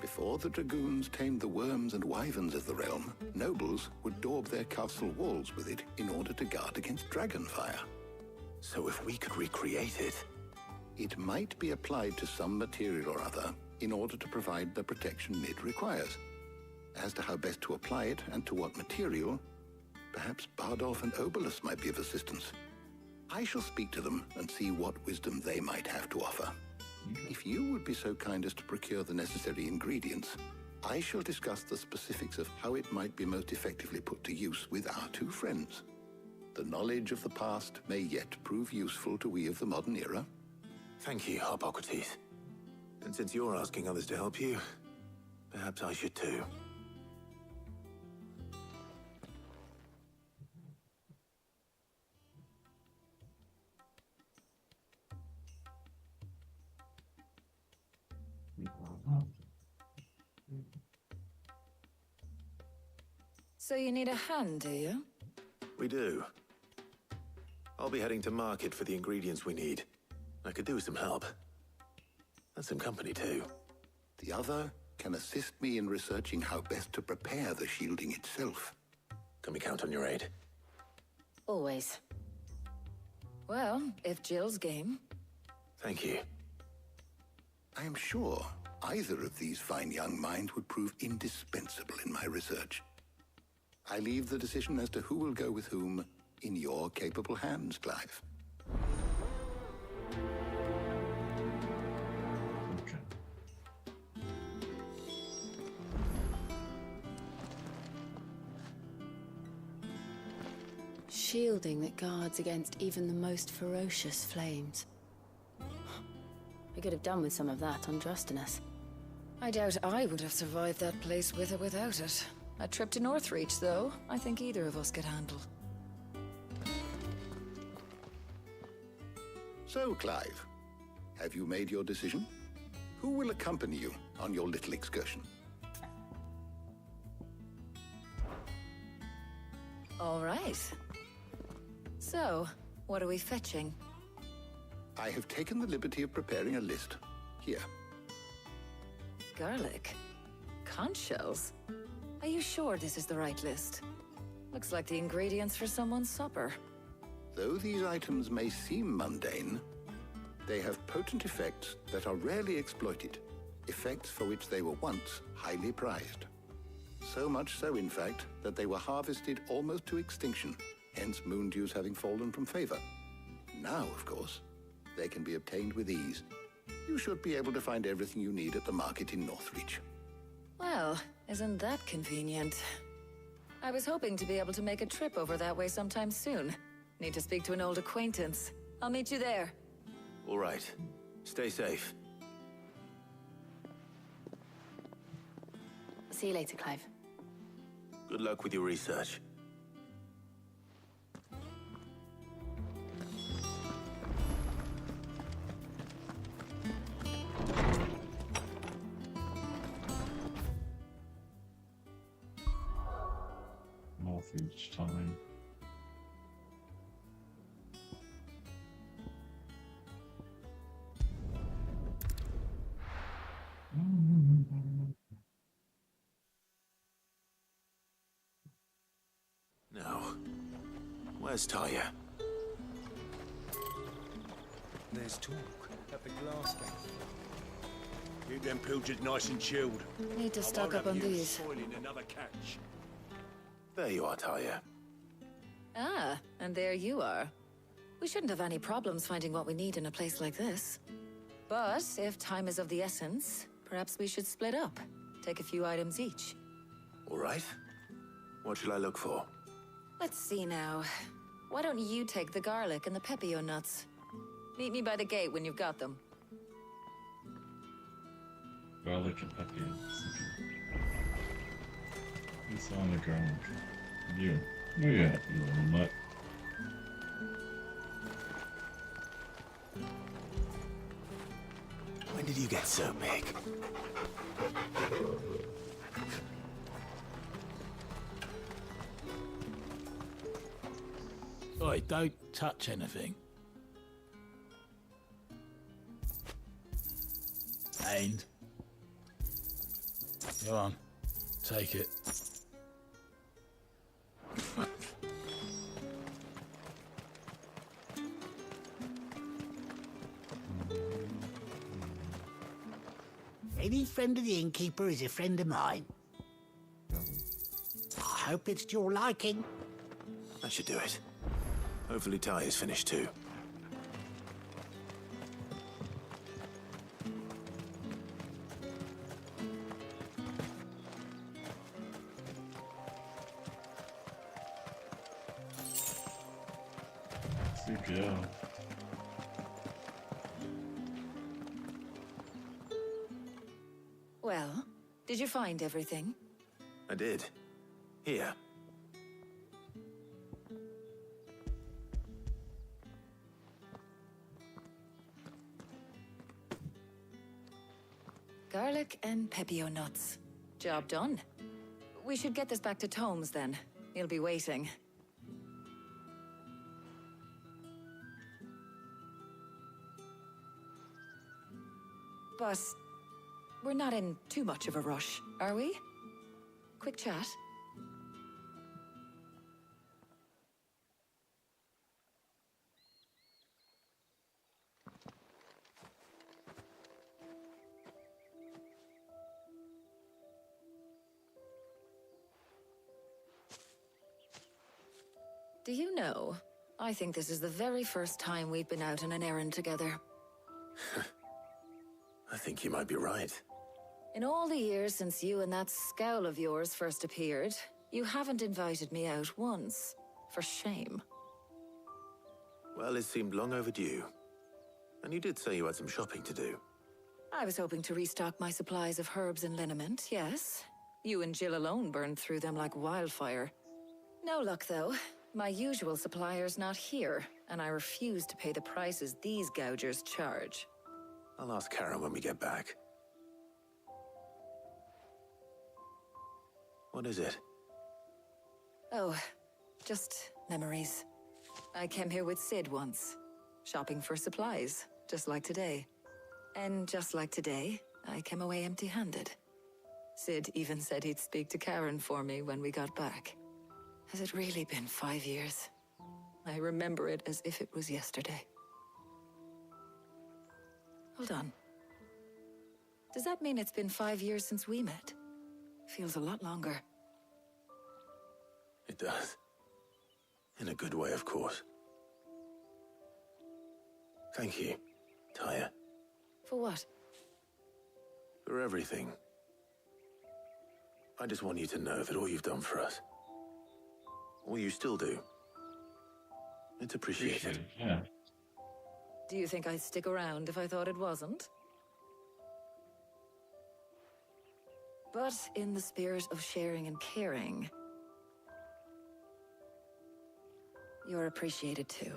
Before the dragoons tamed the worms and wyverns of the realm, nobles would daub their castle walls with it in order to guard against dragonfire. So if we could recreate it... It might be applied to some material or other in order to provide the protection it requires. As to how best to apply it and to what material, perhaps Bardolph and Obelisk might be of assistance. I shall speak to them and see what wisdom they might have to offer. If you would be so kind as to procure the necessary ingredients, I shall discuss the specifics of how it might be most effectively put to use with our two friends. The knowledge of the past may yet prove useful to we of the modern era. Thank you, Harpocrates. And since you're asking others to help you, perhaps I should too. So you need a hand, do you? We do. I'll be heading to market for the ingredients we need. I could do with some help. And some company too. The other can assist me in researching how best to prepare the shielding itself. Can we count on your aid? Always. Well, if Jill's game. Thank you. I am sure either of these fine young minds would prove indispensable in my research. I leave the decision as to who will go with whom in your capable hands, Clive. Okay. Shielding that guards against even the most ferocious flames. We could have done with some of that on Drustinus. I doubt I would have survived that place with or without it. A trip to Northreach, though, I think either of us could handle. So, Clive, have you made your decision? Who will accompany you on your little excursion? All right. So, what are we fetching? I have taken the liberty of preparing a list. Here. Garlic? Conch shells? Are you sure this is the right list? Looks like the ingredients for someone's supper. Though these items may seem mundane, they have potent effects that are rarely exploited, effects for which they were once highly prized. So much so, in fact, that they were harvested almost to extinction, hence moon dews having fallen from favor. Now, of course, they can be obtained with ease. You should be able to find everything you need at the market in Northreach. Well, isn't that convenient? I was hoping to be able to make a trip over that way sometime soon. Need to speak to an old acquaintance. I'll meet you there. All right. Stay safe. See you later, Clive. Good luck with your research. Northreach time. Now, where's Taya? There's talk at the glass gate. Keep them pilchards nice and chilled. Need to stock up on these. Spoiling another catch. There you are, Taya. Ah, and there you are. We shouldn't have any problems finding what we need in a place like this. But if time is of the essence, perhaps we should split up. Take a few items each. All right. What shall I look for? Let's see now. Why don't you take the garlic and the pepio nuts? Meet me by the gate when you've got them. Garlic and pepper. It's on the garlic. You. Oh yeah, you little mutt. When did you get so big? Oi, don't touch anything. And go on, take it. Any friend of the innkeeper is a friend of mine. I hope it's to your liking. That should do it. Hopefully Taya's finished too. Yeah. Well, did you find everything? I did. Here. Garlic and pepio nuts. Job done. We should get this back to Tomes then. He'll be waiting. But we're not in too much of a rush, are we? Quick chat. Do you know, I think this is the very first time we've been out on an errand together. I think you might be right. In all the years since you and that scowl of yours first appeared, you haven't invited me out once. For shame. Well, it seemed long overdue. And you did say you had some shopping to do. I was hoping to restock my supplies of herbs and liniment, yes. You and Jill alone burned through them like wildfire. No luck, though. My usual supplier's not here, and I refuse to pay the prices these gougers charge. I'll ask Karen when we get back. What is it? Oh, just memories. I came here with Sid once, shopping for supplies, just like today. And just like today, I came away empty-handed. Sid even said he'd speak to Karen for me when we got back. Has it really been 5 years? I remember it as if it was yesterday. Hold on. Does that mean it's been 5 years since we met? Feels a lot longer. It does. In a good way, of course. Thank you, Tyre. For what? For everything. I just want you to know that all you've done for us, all you still do, it's appreciated. Yeah. Do you think I'd stick around if I thought it wasn't? But in the spirit of sharing and caring, you're appreciated too,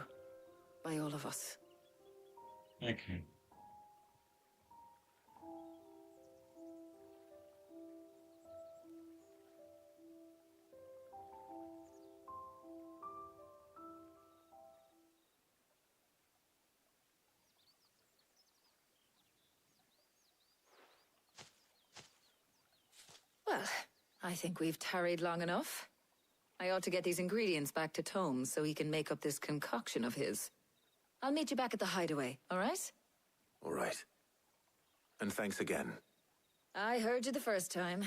by all of us. Thank you. Well, I think we've tarried long enough. I ought to get these ingredients back to Tomes so he can make up this concoction of his. I'll meet you back at the hideaway, all right? All right. And thanks again. I heard you the first time.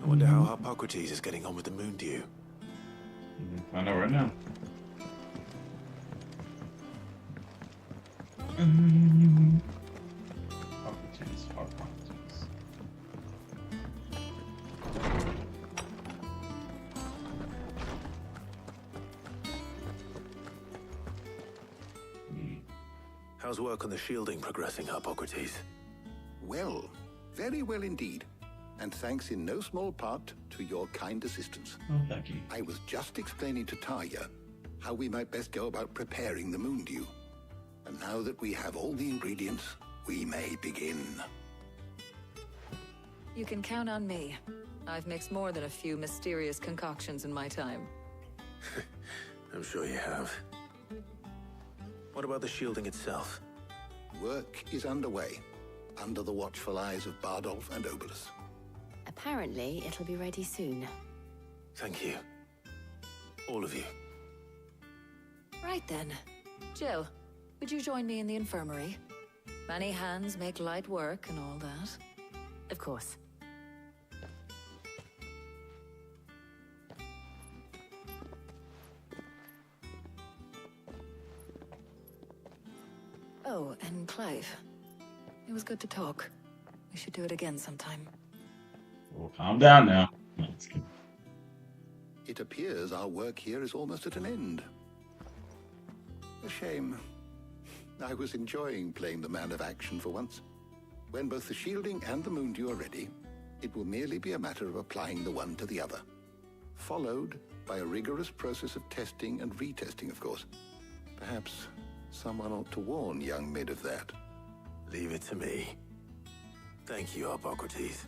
I wonder how Hippocrates is getting on with the moon dew. Find out right now. Hippocrates. How's work on the shielding progressing, Hippocrates? Well, very well indeed. And thanks in no small part to your kind assistance. Oh, thank you. I was just explaining to Tarja how we might best go about preparing the moon dew. And now that we have all the ingredients, we may begin. You can count on me. I've mixed more than a few mysterious concoctions in my time. I'm sure you have. What about the shielding itself? Work is underway, under the watchful eyes of Bardolph and Obolus. Apparently, it'll be ready soon. Thank you. All of you. Right then. Jill, would you join me in the infirmary? Many hands make light work and all that. Of course. Oh, and Clive. It was good to talk. We should do it again sometime. Well, calm down now. No, it's good. It appears our work here is almost at an end. A shame. I was enjoying playing the man of action for once. When both the shielding and the moon dew are ready, it will merely be a matter of applying the one to the other. Followed by a rigorous process of testing and retesting, of course. Perhaps someone ought to warn young Mid of that. Leave it to me. Thank you, Hippocrates.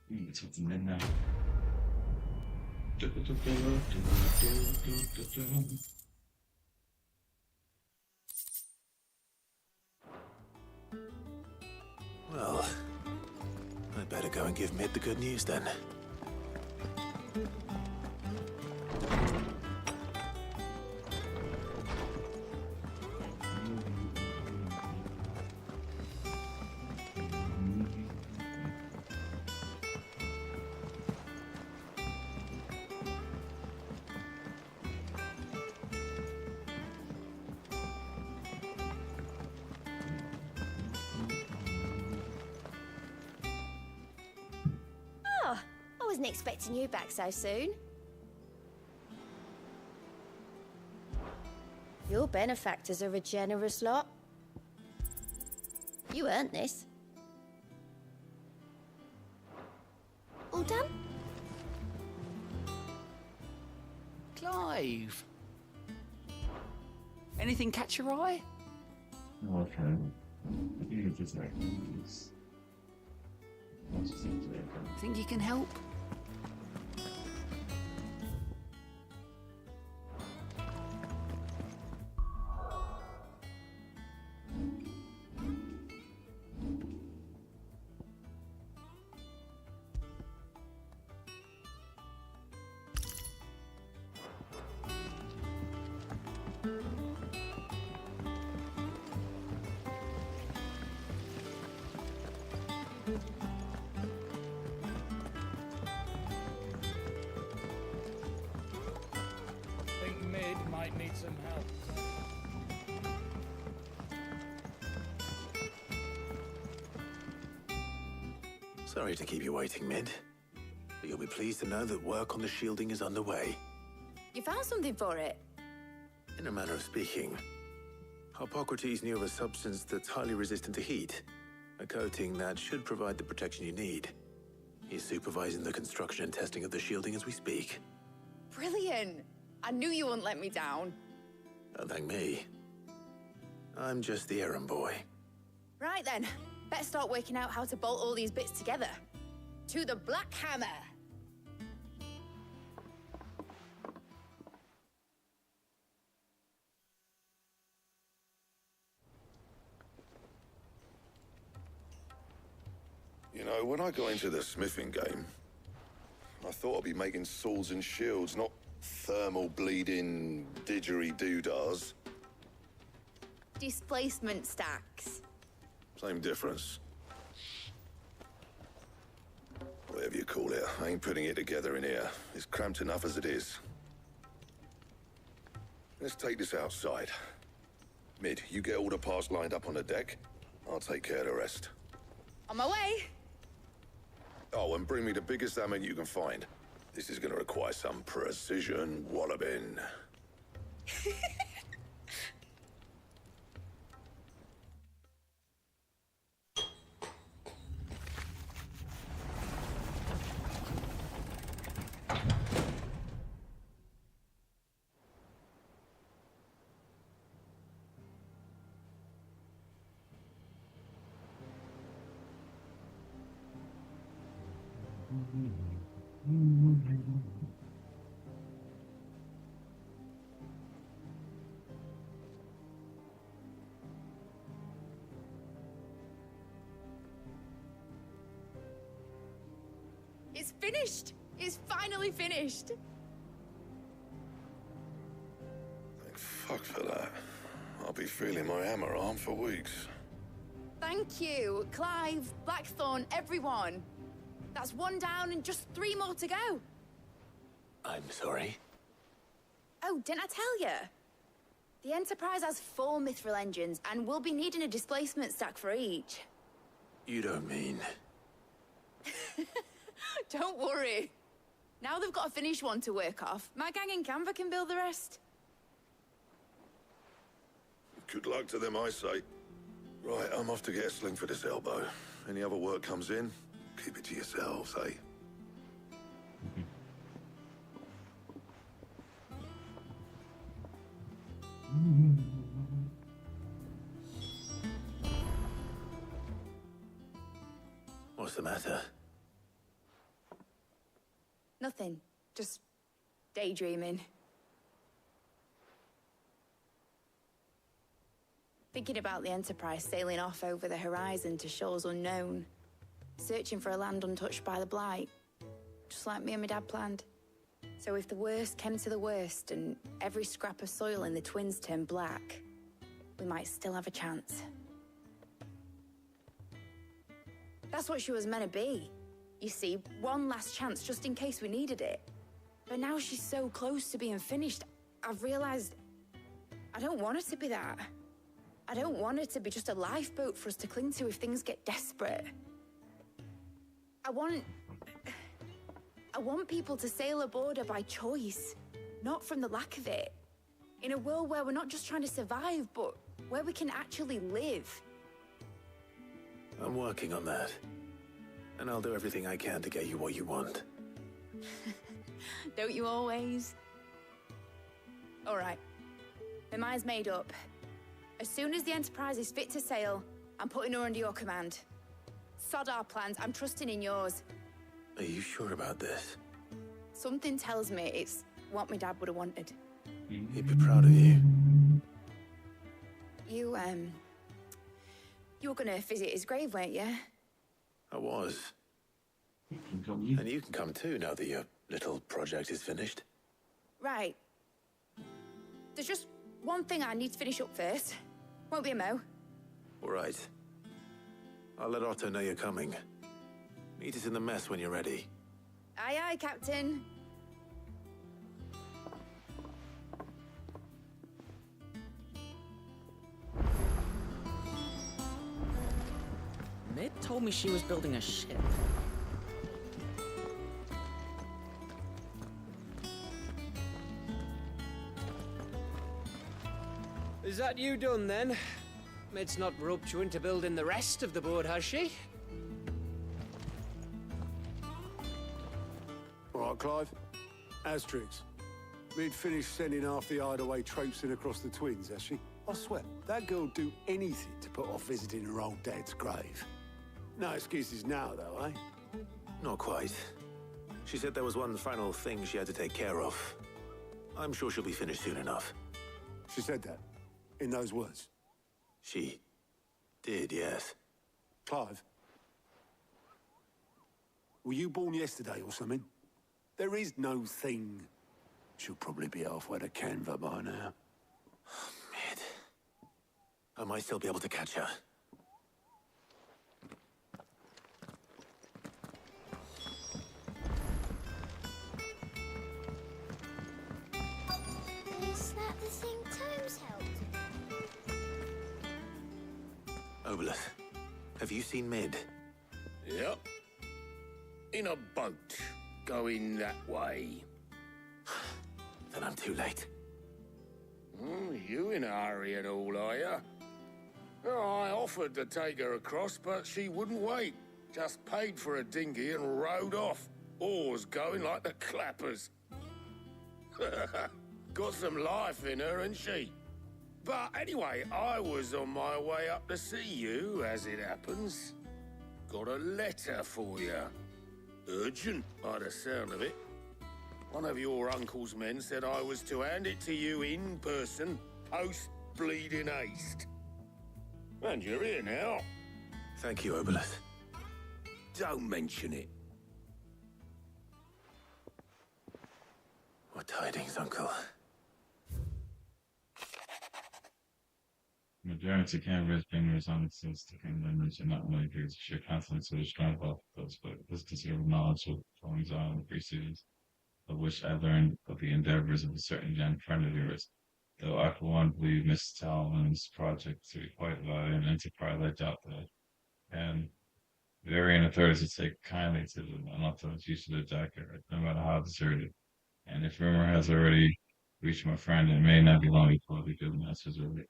It's what's in there now. Well, I'd better go and give Mid the good news then. Oh, I wasn't expecting you back so soon. Your benefactors are a generous lot. You earned this. All done? Clive! Anything catch your eye? Okay. Think you can help? Think Mid might need some help. Sorry to keep you waiting, Mid. But you'll be pleased to know that work on the shielding is underway. You found something for it? In a manner of speaking, Hippocrates knew of a substance that's highly resistant to heat. A coating that should provide the protection you need. He's supervising the construction and testing of the shielding as we speak. Brilliant! I knew you wouldn't let me down. Don't thank me. I'm just the errand boy. Right then, better start working out how to bolt all these bits together. To the Black Hammer! You know, when I got into the smithing game, I thought I'd be making swords and shields, not thermal bleeding didgeridoo-dahs. Displacement stacks. Same difference. Whatever you call it, I ain't putting it together in here. It's cramped enough as it is. Let's take this outside. Mid, you get all the parts lined up on the deck. I'll take care of the rest. On my way! Oh, and bring me the biggest hammer you can find. This is gonna require some precision walloping. It's finished! It's finally finished! Thank fuck for that. I'll be feeling my hammer arm for weeks. Thank you, Clive, Blackthorn, everyone. That's one down and just 3 more to go. I'm sorry. Oh, didn't I tell you? The Enterprise has 4 mithril engines, and we'll be needing a displacement stack for each. You don't mean... Don't worry. Now they've got a finished one to work off, my gang in Canva can build the rest. Good luck to them, I say. Right, I'm off to get a sling for this elbow. Any other work comes in, keep it to yourselves, eh? What's the matter? Nothing. Just daydreaming. Thinking about the Enterprise sailing off over the horizon to shores unknown, searching for a land untouched by the Blight, just like me and my dad planned. So if the worst came to the worst and every scrap of soil in the Twins turned black, we might still have a chance. That's what she was meant to be. You see, one last chance just in case we needed it. But now she's so close to being finished, I've realized I don't want her to be that. I don't want her to be just a lifeboat for us to cling to if things get desperate. I want people to sail aboard her by choice, not from the lack of it. In a world where we're not just trying to survive, but where we can actually live. I'm working on that. And I'll do everything I can to get you what you want. Don't you always? All right. My mind's made up. As soon as the Enterprise is fit to sail, I'm putting her under your command. Sod our plans, I'm trusting in yours. Are you sure about this? Something tells me it's what my dad would have wanted. He'd be proud of you. You were gonna visit his grave, weren't you? I was. And you can come too now that your little project is finished. Right. There's just one thing I need to finish up first. Won't be a mo. All right. I'll let Otto know you're coming. Meet us in the mess when you're ready. Aye, aye, Captain. Mid told me she was building a ship. Is that you done then? Mid's not roped you into building the rest of the board, has she? All right, Clive. Asterix. Mid finished sending half the hideaway traipsing across the Twins, has she? I swear, that girl'd do anything to put off visiting her old dad's grave. No excuses now, though, eh? Not quite. She said there was one final thing she had to take care of. I'm sure she'll be finished soon enough. She said that? In those words? She did, yes. Clive? Were you born yesterday or something? There is no thing. She'll probably be halfway to Canva by now. Mid. I might still be able to catch her. Is that the thing Tomes held? Obelith, have you seen Mid? Yep. In a boat, going that way. Then I'm too late. You in a hurry and all, are you? Oh, I offered to take her across, but she wouldn't wait. Just paid for a dinghy and rowed off. Oars going like the clappers. Got some life in her, ain't she? But anyway, I was on my way up to see you, as it happens. Got a letter for you. Urgent, by the sound of it. One of your uncle's men said I was to hand it to you in person, post-bleeding haste. And you're here now. Thank you, Obelith. Don't mention it. What tidings, Uncle? Majority of Canberra's been resigned since the kingdom and not only due to sheer confidence of the strong those, but this considerable knowledge of goings on in the precedings, of which I learned of the endeavors of a certain young friend of yours, though I for one believe Miss Talman's project to be quite an enterprise I doubt that. And varying authorities take kindly to the unauthorized use of the jacket, no matter how deserted. And if rumor has already reached my friend, it may not be long before the good masters are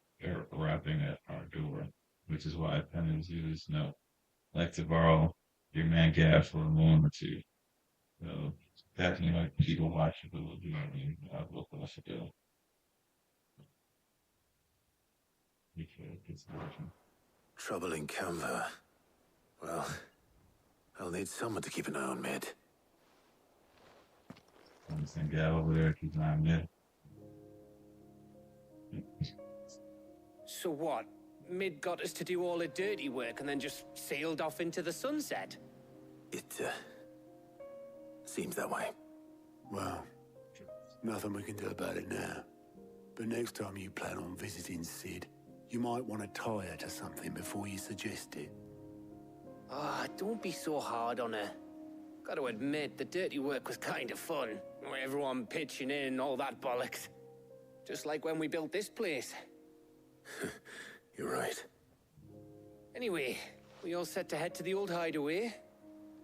rapping at our door, which is why I penned you this note. I'd like to borrow your man Gab for a moment or two. So definitely like people watching, but you know what I mean? I'll look what I should do. Trouble in Canva. Well, I'll need someone to keep an eye on Mid. I'm just gonna get over there, keep an eye on Mid. So what? Mid got us to do all the dirty work and then just sailed off into the sunset? It, seems that way. Well, nothing we can do about it now. But next time you plan on visiting Sid, you might want to tie her to something before you suggest it. Ah, don't be so hard on her. Gotta admit, the dirty work was kind of fun. Everyone pitching in and all that bollocks. Just like when we built this place. You're right. Anyway, we all set to head to the old hideaway.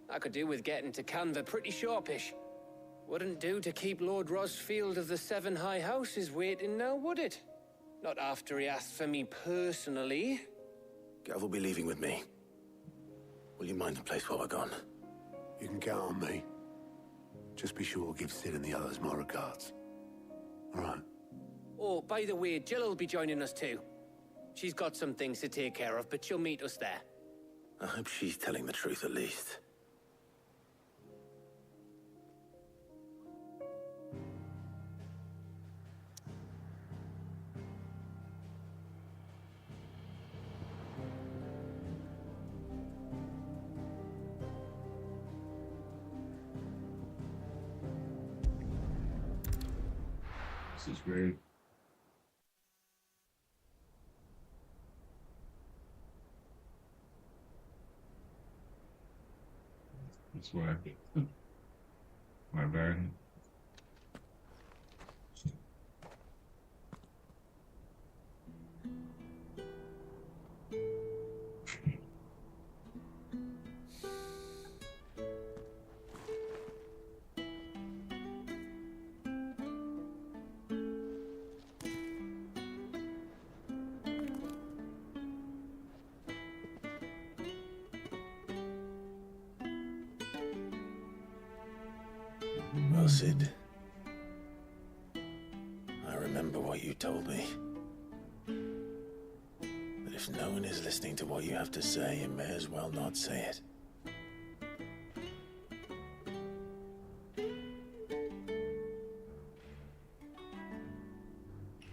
I could do with getting to Canva pretty sharpish. Wouldn't do to keep Lord Rosfield of the Seven High Houses waiting now, would it? Not after he asked for me personally. Gav will be leaving with me. Will you mind the place while we're gone? You can count on me. Just be sure to give Sid and the others my regards. All right. Oh, by the way, Jill will be joining us too. She's got some things to take care of, but she'll meet us there. I hope she's telling the truth at least. This is great. That's why. My bad. Well, Sid, I remember what you told me. That if no one is listening to what you have to say, you may as well not say it.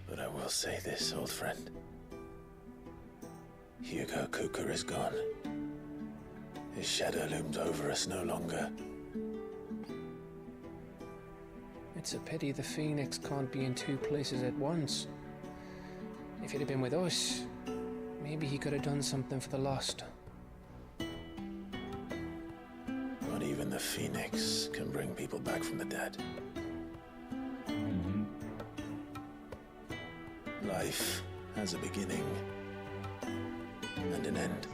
But I will say this, old friend. Hugo Cooker is gone. His shadow looms over us no longer. It's a pity the Phoenix can't be in two places at once. If he'd have been with us, maybe he could have done something for the lost. Not even the Phoenix can bring people back from the dead. Life has a beginning and an end.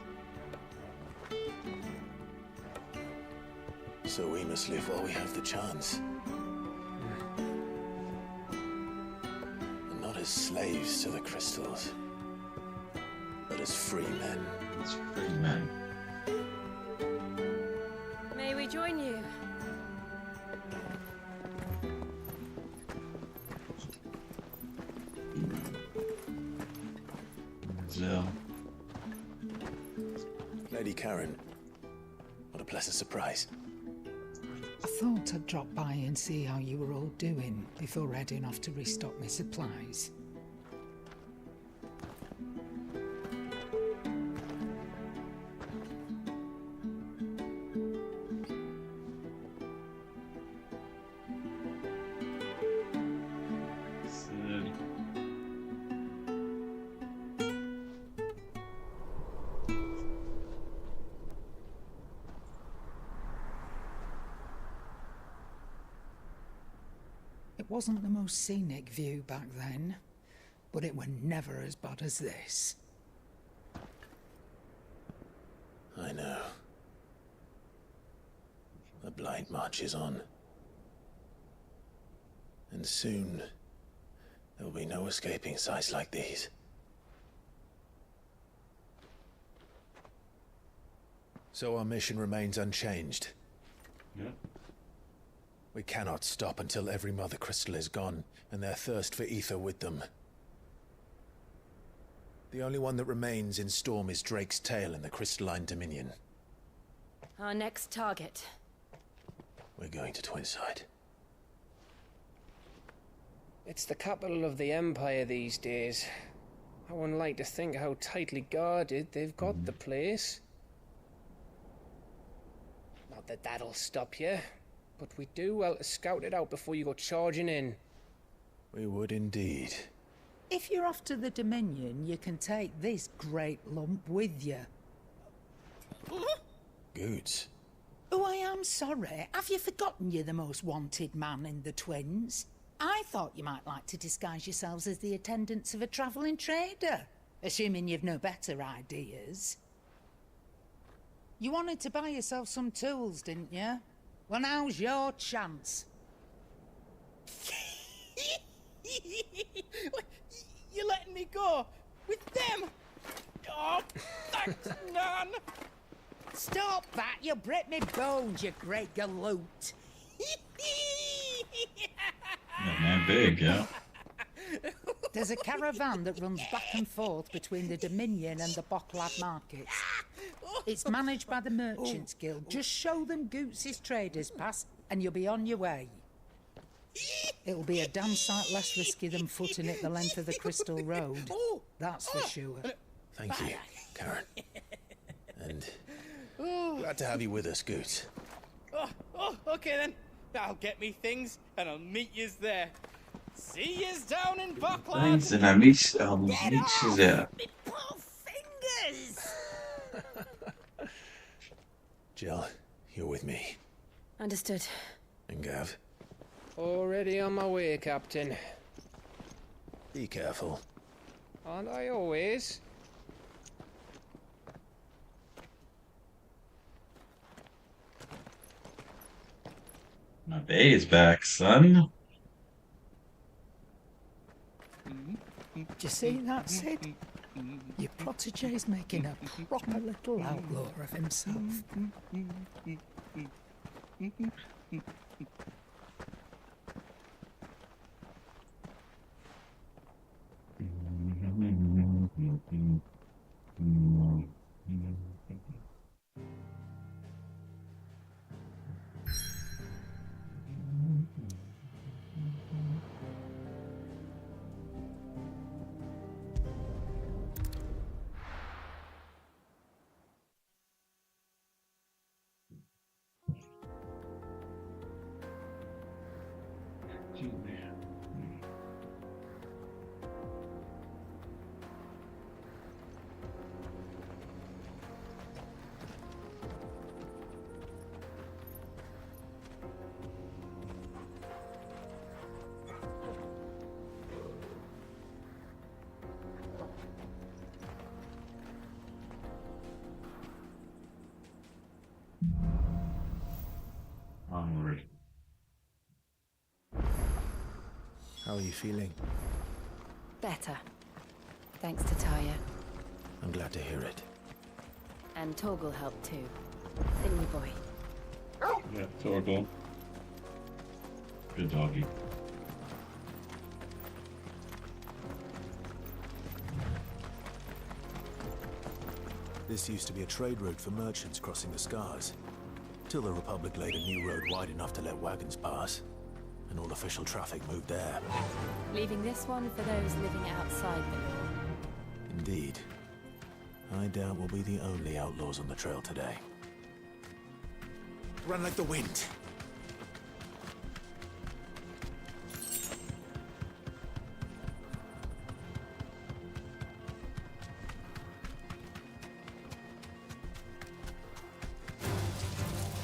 So we must live while we have the chance. Not as slaves to the crystals, but as free men. As free men. May we join you? Jill. Lady Karen, what a pleasant surprise. I thought I'd drop by and see how you were all doing before heading off to restock my supplies. Sid. It wasn't the most scenic view back then, but it were never as bad as this. I know. The Blight March is on. And soon, there will be no escaping sights like these. So our mission remains unchanged. Yeah. We cannot stop until every Mother Crystal is gone, and their thirst for ether with them. The only one that remains in Storm is Drake's Tail in the Crystalline Dominion. Our next target. We're going to Twinside. It's the capital of the Empire these days. I wouldn't like to think how tightly guarded they've got the place. Not that that'll stop you, but we do well to scout it out before you go charging in. We would indeed. If you're off to the Dominion, you can take this great lump with you. Goods. Oh, I am sorry. Have you forgotten you're the most wanted man in the Twins? I thought you might like to disguise yourselves as the attendants of a travelling trader, assuming you've no better ideas. You wanted to buy yourself some tools, didn't you? Well, now's your chance. You're letting me go with them? Oh, thanks, Nan. Stop that! You'll break me bones, you great galoot. Yeah, man, big, yeah. There's a caravan that runs back and forth between the Dominion and the Bocklad markets. It's managed by the Merchants Guild. Just show them Goots' traders pass and you'll be on your way. It'll be a damn sight less risky than footing it the length of the Crystal Road. That's for sure. Thank you, Karen. And glad to have you with us, Goots. Okay then. I'll get me things and I'll meet yous there. See yous down in Buckland. Thanks, and I'll meet you there. Poor fingers. Jill, you're with me. Understood. And Gav, Already on my way, Captain. be careful. Aren't I always? My bay is back, son. Do you see that, Sid? Your protege's making a proper little outlaw of himself. Onward. How are you feeling? Better. Thanks to Taya. I'm glad to hear it. And Torgal helped too. Didn't you, boy? Yeah, Torgal. Good doggy. This used to be a trade route for merchants crossing the Scars. Till the Republic laid a new road wide enough to let wagons pass. And all official traffic moved there. Leaving this one for those living outside the law. Indeed. I doubt we'll be the only outlaws on the trail today. Run like the wind.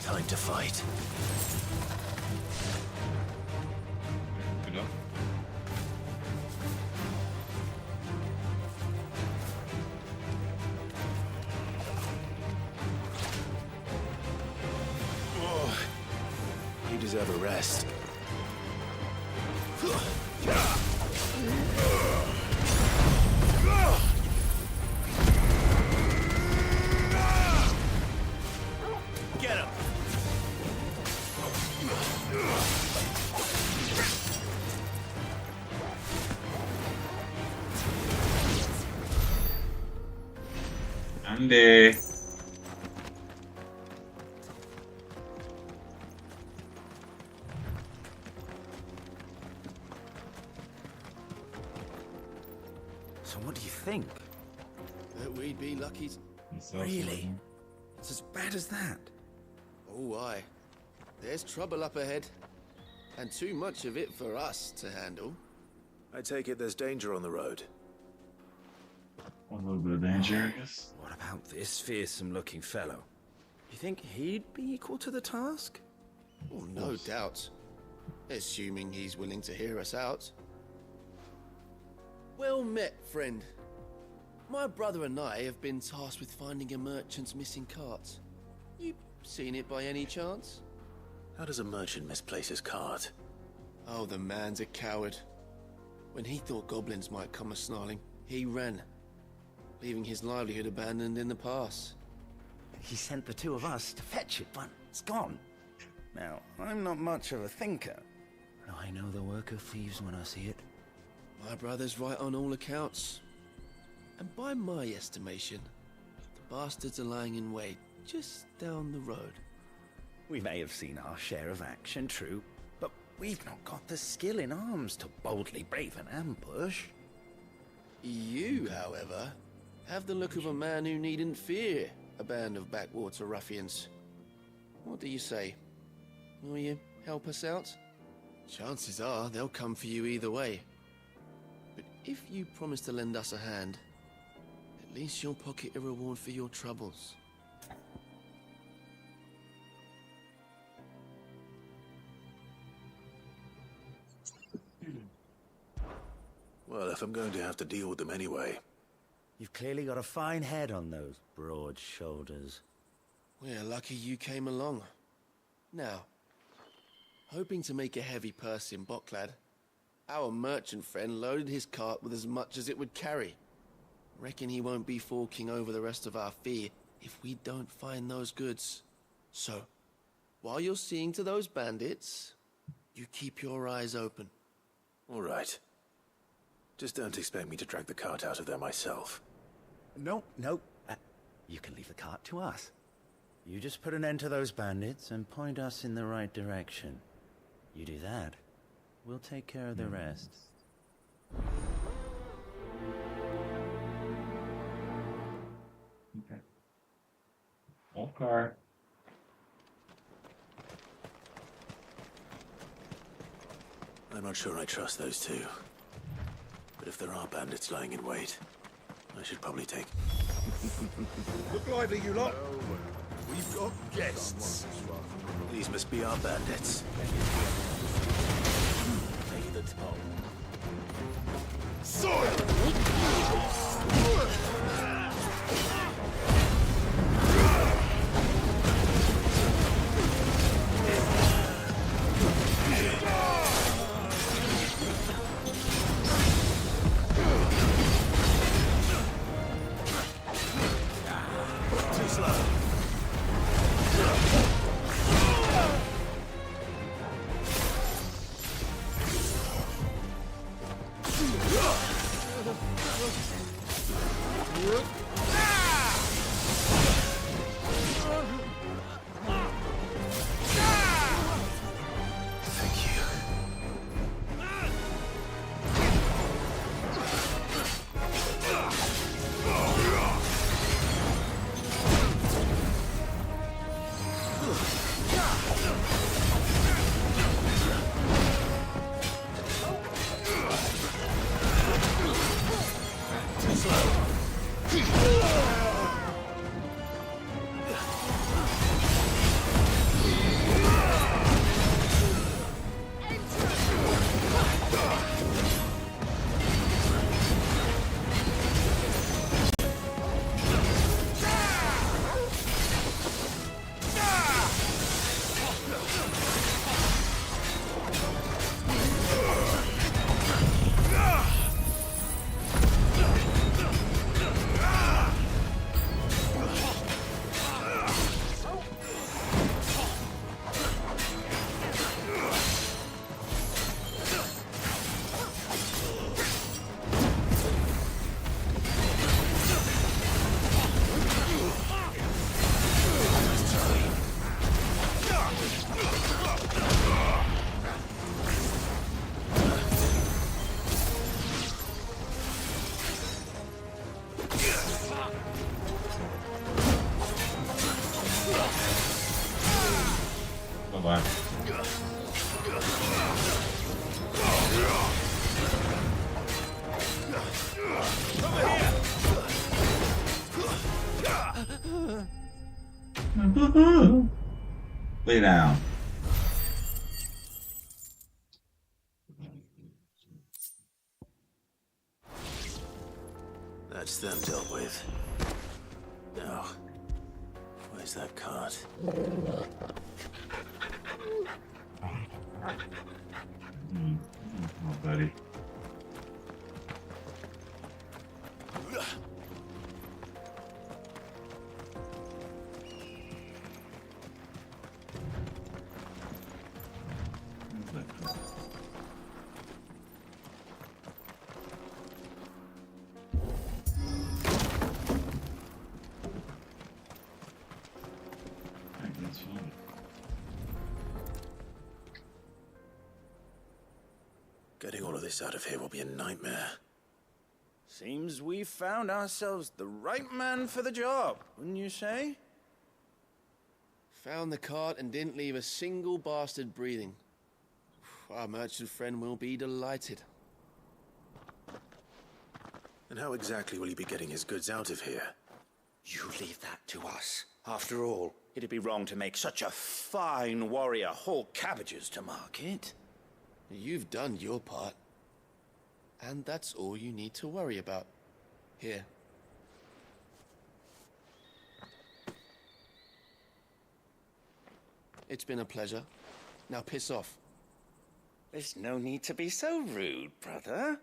Time to fight. Good enough. Oh, you deserve a rest. Get him! Andy. like he's... Really? It's as bad as that? Oh, aye. There's trouble up ahead. And too much of it for us to handle. I take it there's danger on the road. A little bit of danger, I guess. What about this fearsome-looking fellow? You think he'd be equal to the task? Oh, no doubt. Assuming he's willing to hear us out. Well met, friend. My brother and I have been tasked with finding a merchant's missing cart. You seen it by any chance? How does a merchant misplace his cart? Oh, the man's a coward. When he thought goblins might come a-snarling, he ran, leaving his livelihood abandoned in the pass. He sent the two of us to fetch it, but it's gone. Now, I'm not much of a thinker, but I know the work of thieves when I see it. My brother's right on all accounts. And by my estimation, the bastards are lying in wait just down the road. We may have seen our share of action, true, but we've not got the skill in arms to boldly brave an ambush. You, however, have the look of a man who needn't fear a band of backwater ruffians. What do you say? Will you help us out? Chances are they'll come for you either way. But if you promise to lend us a hand, at least you'll pocket a reward for your troubles. Well, if I'm going to have to deal with them anyway. You've clearly got a fine head on those broad shoulders. We're lucky you came along. Now, hoping to make a heavy purse in Bocklad, our merchant friend loaded his cart with as much as it would carry. Reckon he won't be forking over the rest of our fee if we don't find those goods. So, while you're seeing to those bandits, you keep your eyes open. All right. Just don't expect me to drag the cart out of there myself. No. You can leave the cart to us. You just put an end to those bandits and point us in the right direction. You do that, we'll take care of the rest. Okay. Okay. I'm not sure I trust those two. But if there are bandits lying in wait, I should probably take... Look lively, you lot. We've got guests. These must be our bandits. Pay the toll. Too slow. wow. Lay down. That's them dealt with. Now, where's that cart? Oh, buddy. Getting all of this out of here will be a nightmare. Seems we've found ourselves the right man for the job, wouldn't you say? Found the cart and didn't leave a single bastard breathing. Our merchant friend will be delighted. And how exactly will he be getting his goods out of here? You leave that to us. After all, it'd be wrong to make such a fine warrior haul cabbages to market. You've done your part. And that's all you need to worry about. Here. It's been a pleasure. Now piss off. There's no need to be so rude, brother.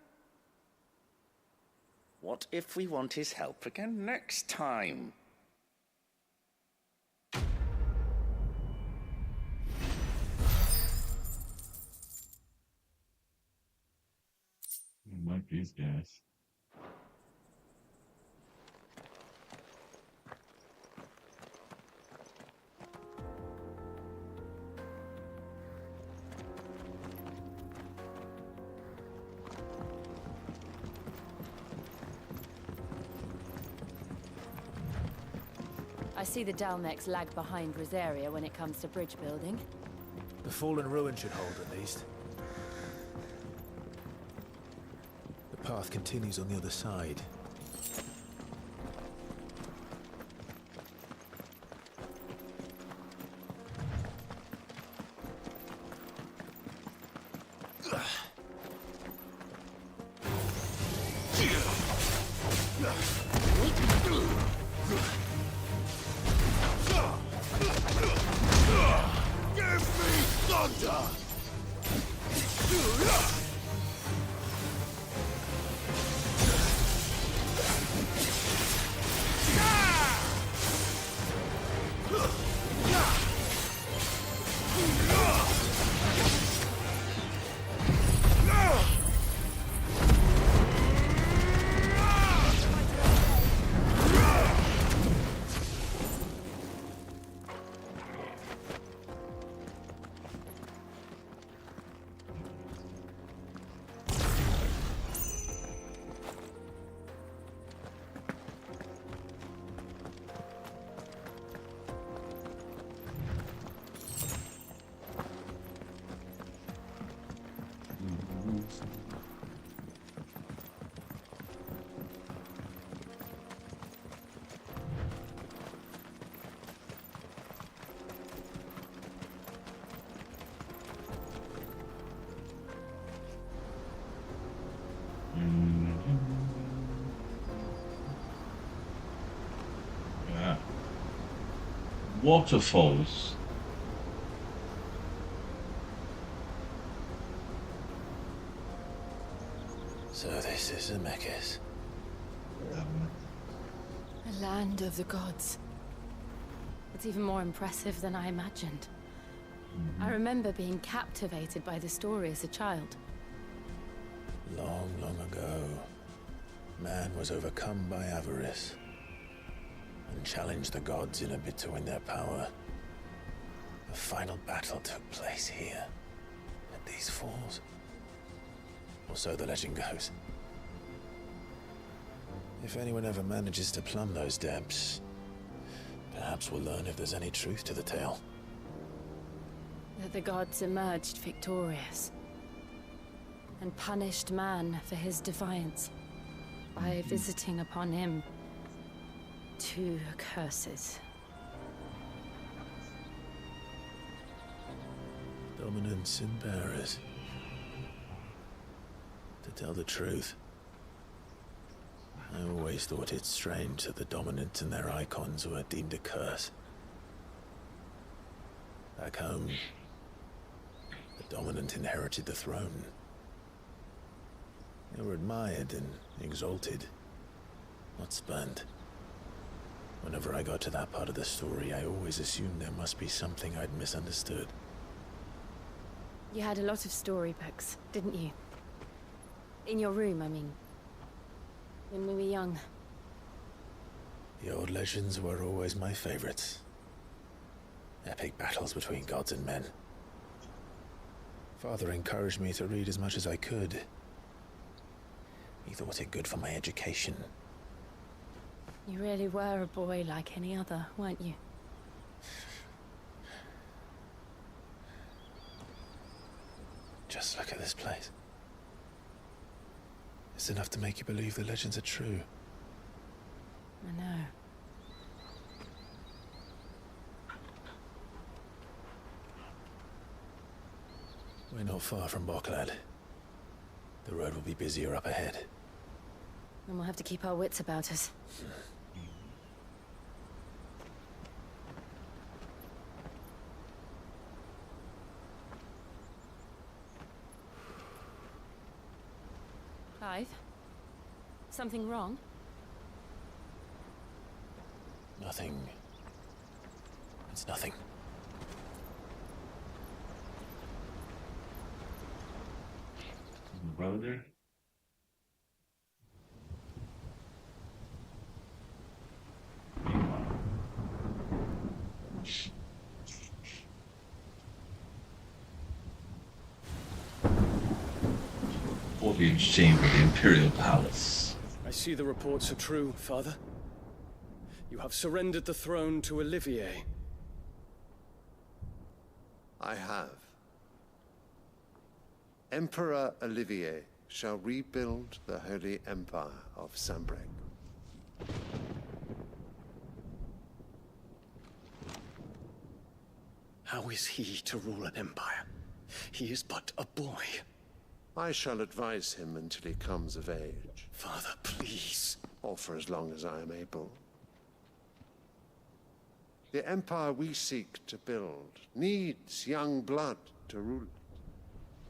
What if we want his help again next time? I like these guys. I see the Dalmex lag behind Rosaria when it comes to bridge building. The fallen ruin should hold, at least. The path continues on the other side. Yeah. Waterfalls. So this is Zemeckis. A land of the gods. It's even more impressive than I imagined. I remember being captivated by the story as a child. Long, long ago, man was overcome by avarice and challenged the gods in a bid to win their power. The final battle took place here, at these falls. Or so the legend goes. If anyone ever manages to plumb those depths, perhaps we'll learn if there's any truth to the tale. that the gods emerged victorious and punished man for his defiance by visiting upon him 2 curses. Dominants and bearers. To tell the truth, I always thought it strange that the dominant and their icons were deemed a curse. Back home, the dominant inherited the throne. They were admired and exalted, not spurned. Whenever I got to that part of the story, I always assumed there must be something I'd misunderstood. You had a lot of storybooks, didn't you? In your room, I mean. When we were young. The old legends were always my favorites. Epic battles between gods and men. Father encouraged me to read as much as I could. He thought it good for my education. You really were a boy like any other, weren't you? Just look at this place. It's enough to make you believe the legends are true. I know. We're not far from Boklad. The road will be busier up ahead. And we'll have to keep our wits about us. Clive? Something wrong? Nothing. It's nothing. Brother? Orpheum's chamber, the Imperial Palace. I see the reports are true, Father. You have surrendered the throne to Olivier. I have. Emperor Olivier shall rebuild the Holy Empire of Sanbreque. How is he to rule an empire? He is but a boy. I shall advise him until he comes of age. Father, please. Or for as long as I am able. The empire we seek to build needs young blood to rule it.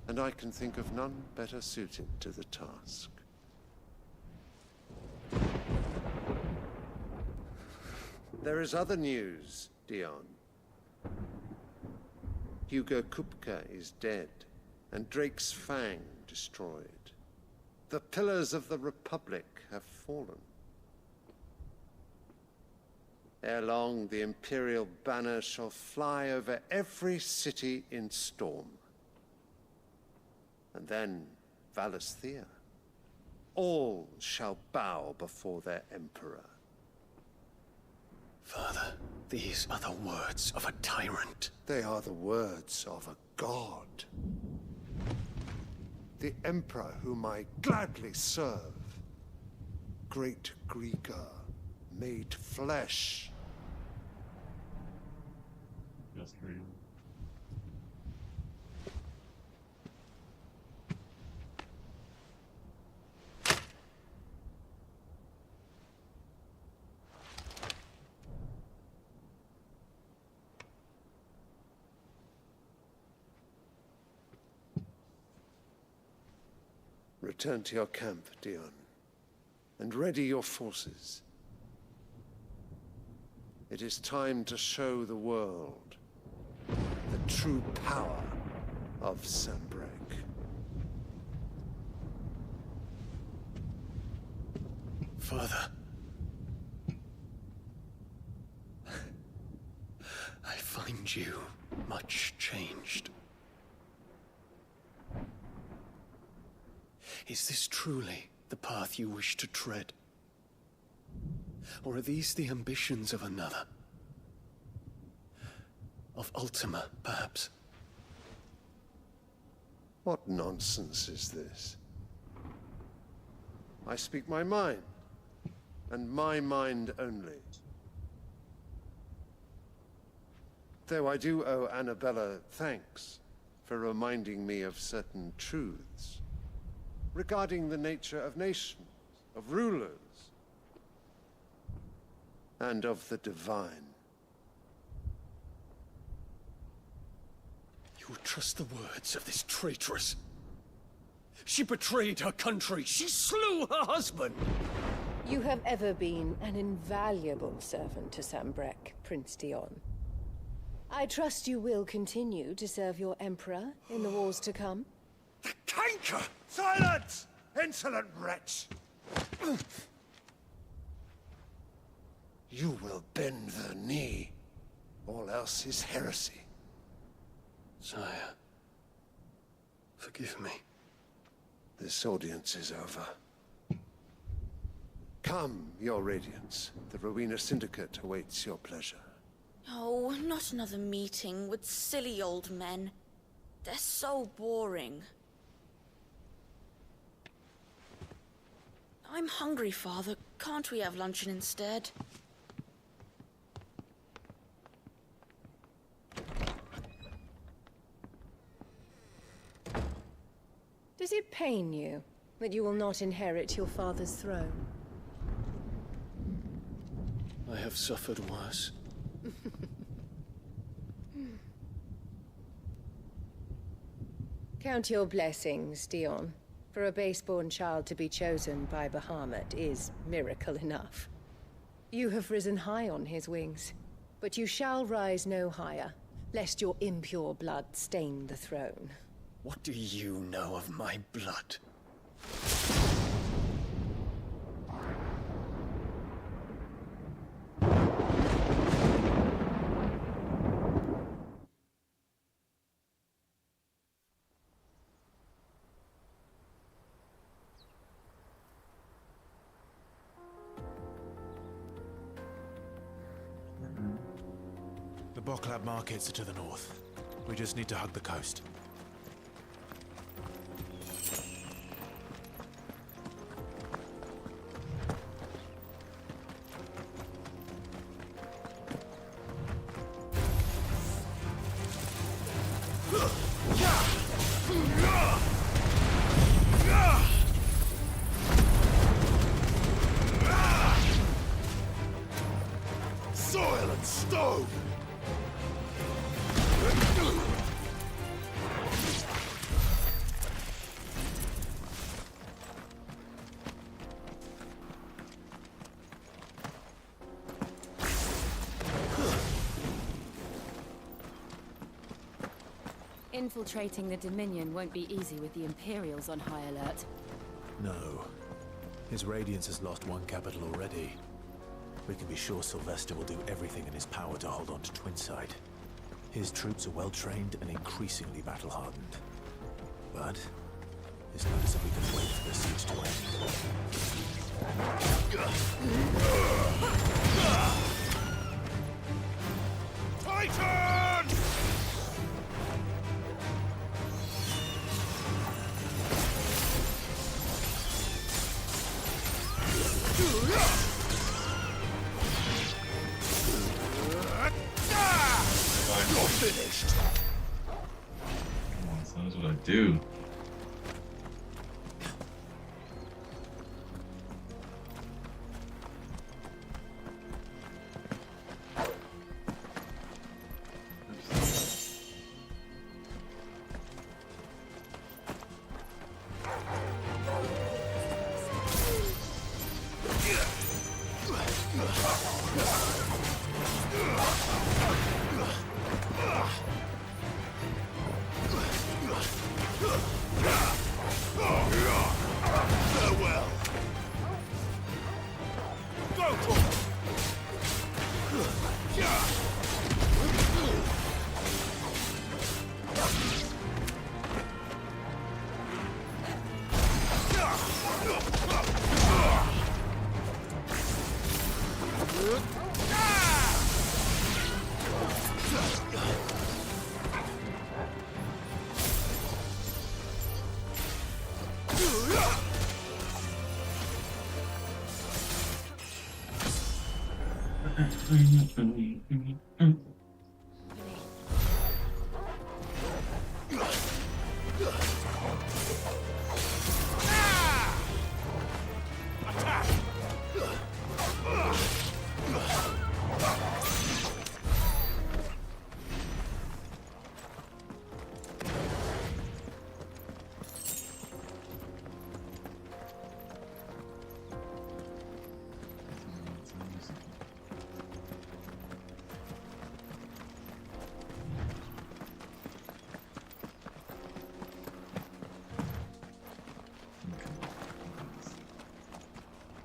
And I can think of none better suited to the task. There is other news, Dion. Hugo Kupka is dead, and Drake's Fang destroyed. The pillars of the Republic have fallen. Ere long, the Imperial banner shall fly over every city in Storm. And then Valisthea. All shall bow before their Emperor. Father, these are the words of a tyrant. They are the words of a god. The Emperor whom I gladly serve. Great Greeker, made flesh. That's great. Return to your camp, Dion, and ready your forces. It is time to show the world the true power of Sanbreque. Father. I find you much changed. Is this truly the path you wish to tread? Or are these the ambitions of another? Of Ultima, perhaps? What nonsense is this? I speak my mind, and my mind only. Though I do owe Annabella thanks for reminding me of certain truths regarding the nature of nations, of rulers, and of the divine. You would trust the words of this traitress? She betrayed her country. She slew her husband. You have ever been an invaluable servant to Sambrek, Prince Dion. I trust you will continue to serve your Emperor in the wars to come. The canker! Silence! Insolent wretch! You will bend the knee. All else is heresy. Sire, forgive me. This audience is over. Come, your Radiance. The Rowena Syndicate awaits your pleasure. Oh, not another meeting with silly old men. They're so boring. I'm hungry, Father. Can't we have luncheon instead? Does it pain you that you will not inherit your father's throne? I have suffered worse. Count your blessings, Dion. For a base-born child to be chosen by Bahamut is miracle enough. You have risen high on his wings, but you shall rise no higher, lest your impure blood stain the throne. What do you know of my blood? The Boklab markets are to the north. We just need to hug the coast. Soil and stone! Infiltrating the Dominion won't be easy with the Imperials on high alert. No. His Radiance has lost one capital already. We can be sure Sylvester will do everything in his power to hold on to Twinside. His troops are well-trained and increasingly battle-hardened. But it's not as if we can wait for the siege to end. Titan! You're finished. Come on, son, that's what I do. Farewell. Go for it.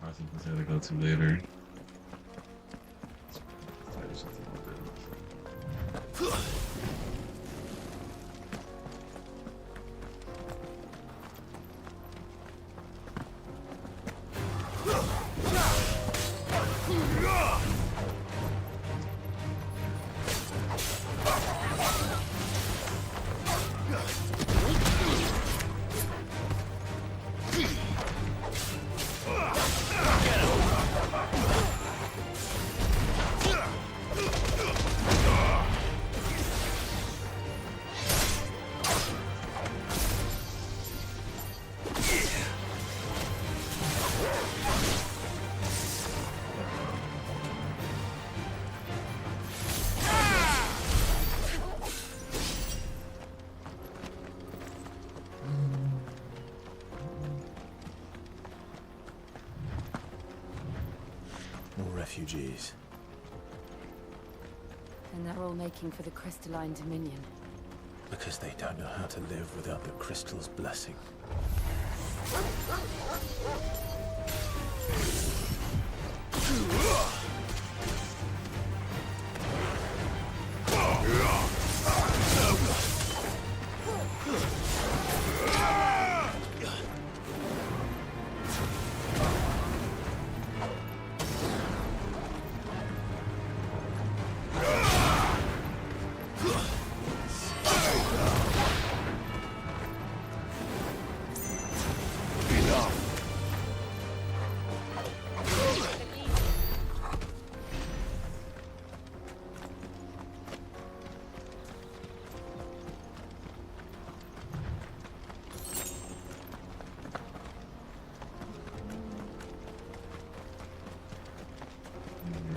I think we'll have to go to later. More refugees. And they're all making for the crystalline dominion. Because they don't know how to live without the crystal's blessing.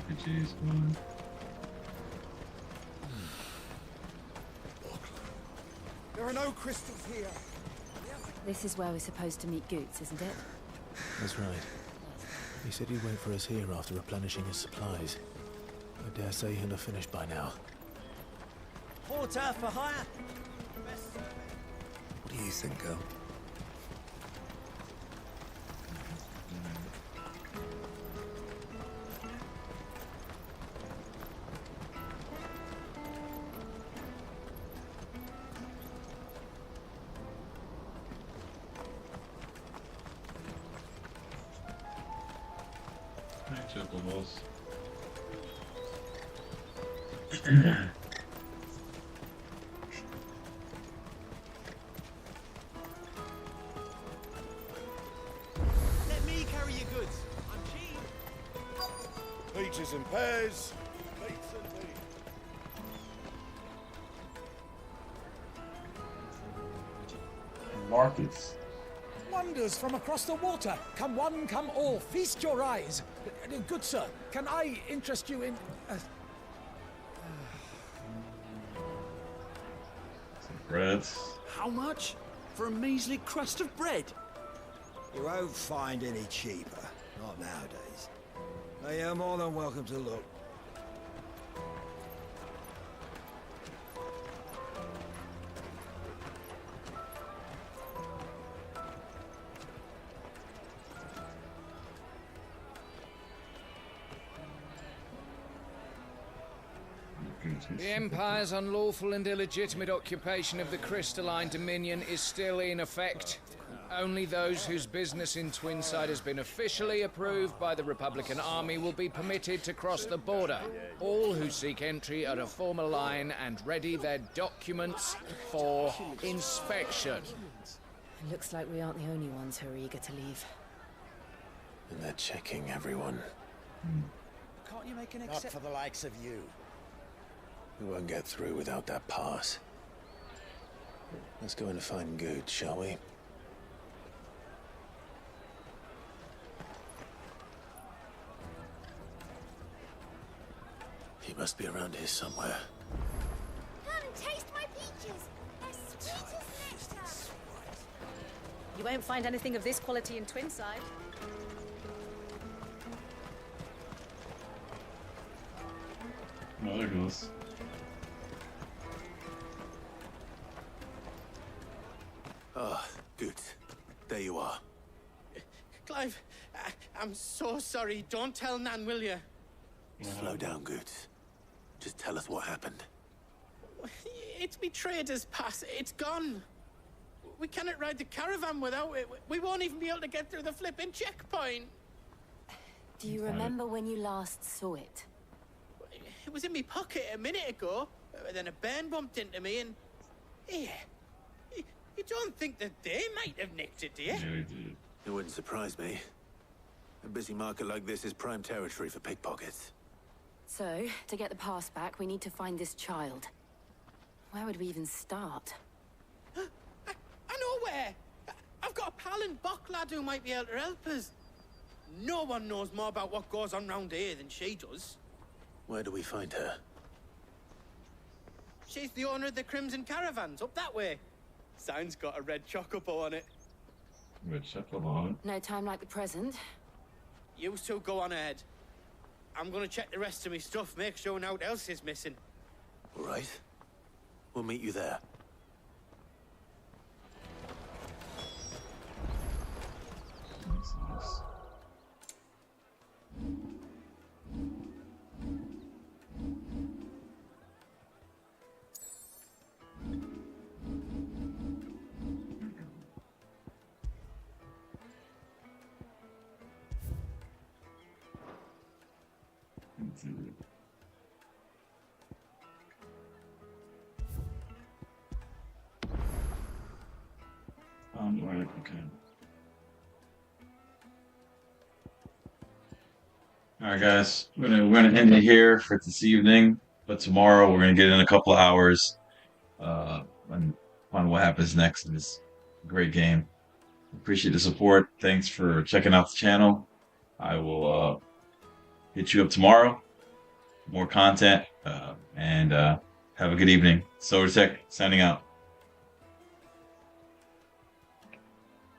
Refugees, one. There are no crystals here. This is where we're supposed to meet Goots, isn't it? That's right. He said he'd wait for us here after replenishing his supplies. I dare say he'll have finished by now. Porter for hire. What do you think, girl? Let me carry your goods. I'm cheap. Peaches and pears. Meats and meat. Markets. Wonders from across the water. Come one, come all. Feast your eyes. Good sir, can I interest you in... Breads. How much? For a measly crust of bread? You won't find any cheaper. Not nowadays. Now, you're more than welcome to look. The Empire's unlawful and illegitimate occupation of the crystalline dominion is still in effect. Only those whose business in Twinside has been officially approved by the Republican Army will be permitted to cross the border. All who seek entry are to form a line and ready their documents for inspection. It looks like we aren't the only ones who are eager to leave. And they're checking everyone. Can't you make an Not for the likes of you. We won't get through without that pass. Let's go in and find Good, shall we? He must be around here somewhere. Come and taste my peaches. They're sweet as nectar. You won't find anything of this quality in Twinside. Oh, there goes. Ah, Good. There you are. Clive, I'm so sorry. Don't tell Nan, will you? Slow down, Good. Just tell us what happened. It's me trader's pass. It's gone. We cannot ride the caravan without it. We won't even be able to get through the flipping checkpoint. Do you remember when you last saw it? It was in my pocket a minute ago. Then a bairn bumped into me and... Yeah. You don't think that they might have nicked it, do you? It wouldn't surprise me. A busy market like this is prime territory for pickpockets. So, to get the pass back, we need to find this child. Where would we even start? I know where! I've got a pal in Bock lad who might be able to help us. No one knows more about what goes on round here than she does. Where do we find her? She's the owner of the Crimson Caravans, up that way. Sign's got a red chocobo on it. Red chocobo. No time like the present. You two go on ahead. I'm gonna check the rest of my stuff, make sure nothing else is missing. All right. We'll meet you there. That's nice. Right, okay. All right, guys, we're gonna end it here for this evening. But tomorrow we're gonna get in a couple of hours and find what happens next in this great game. Appreciate the support. Thanks for checking out the channel. I will hit you up tomorrow. More content and have a good evening. Soldier Tech signing out.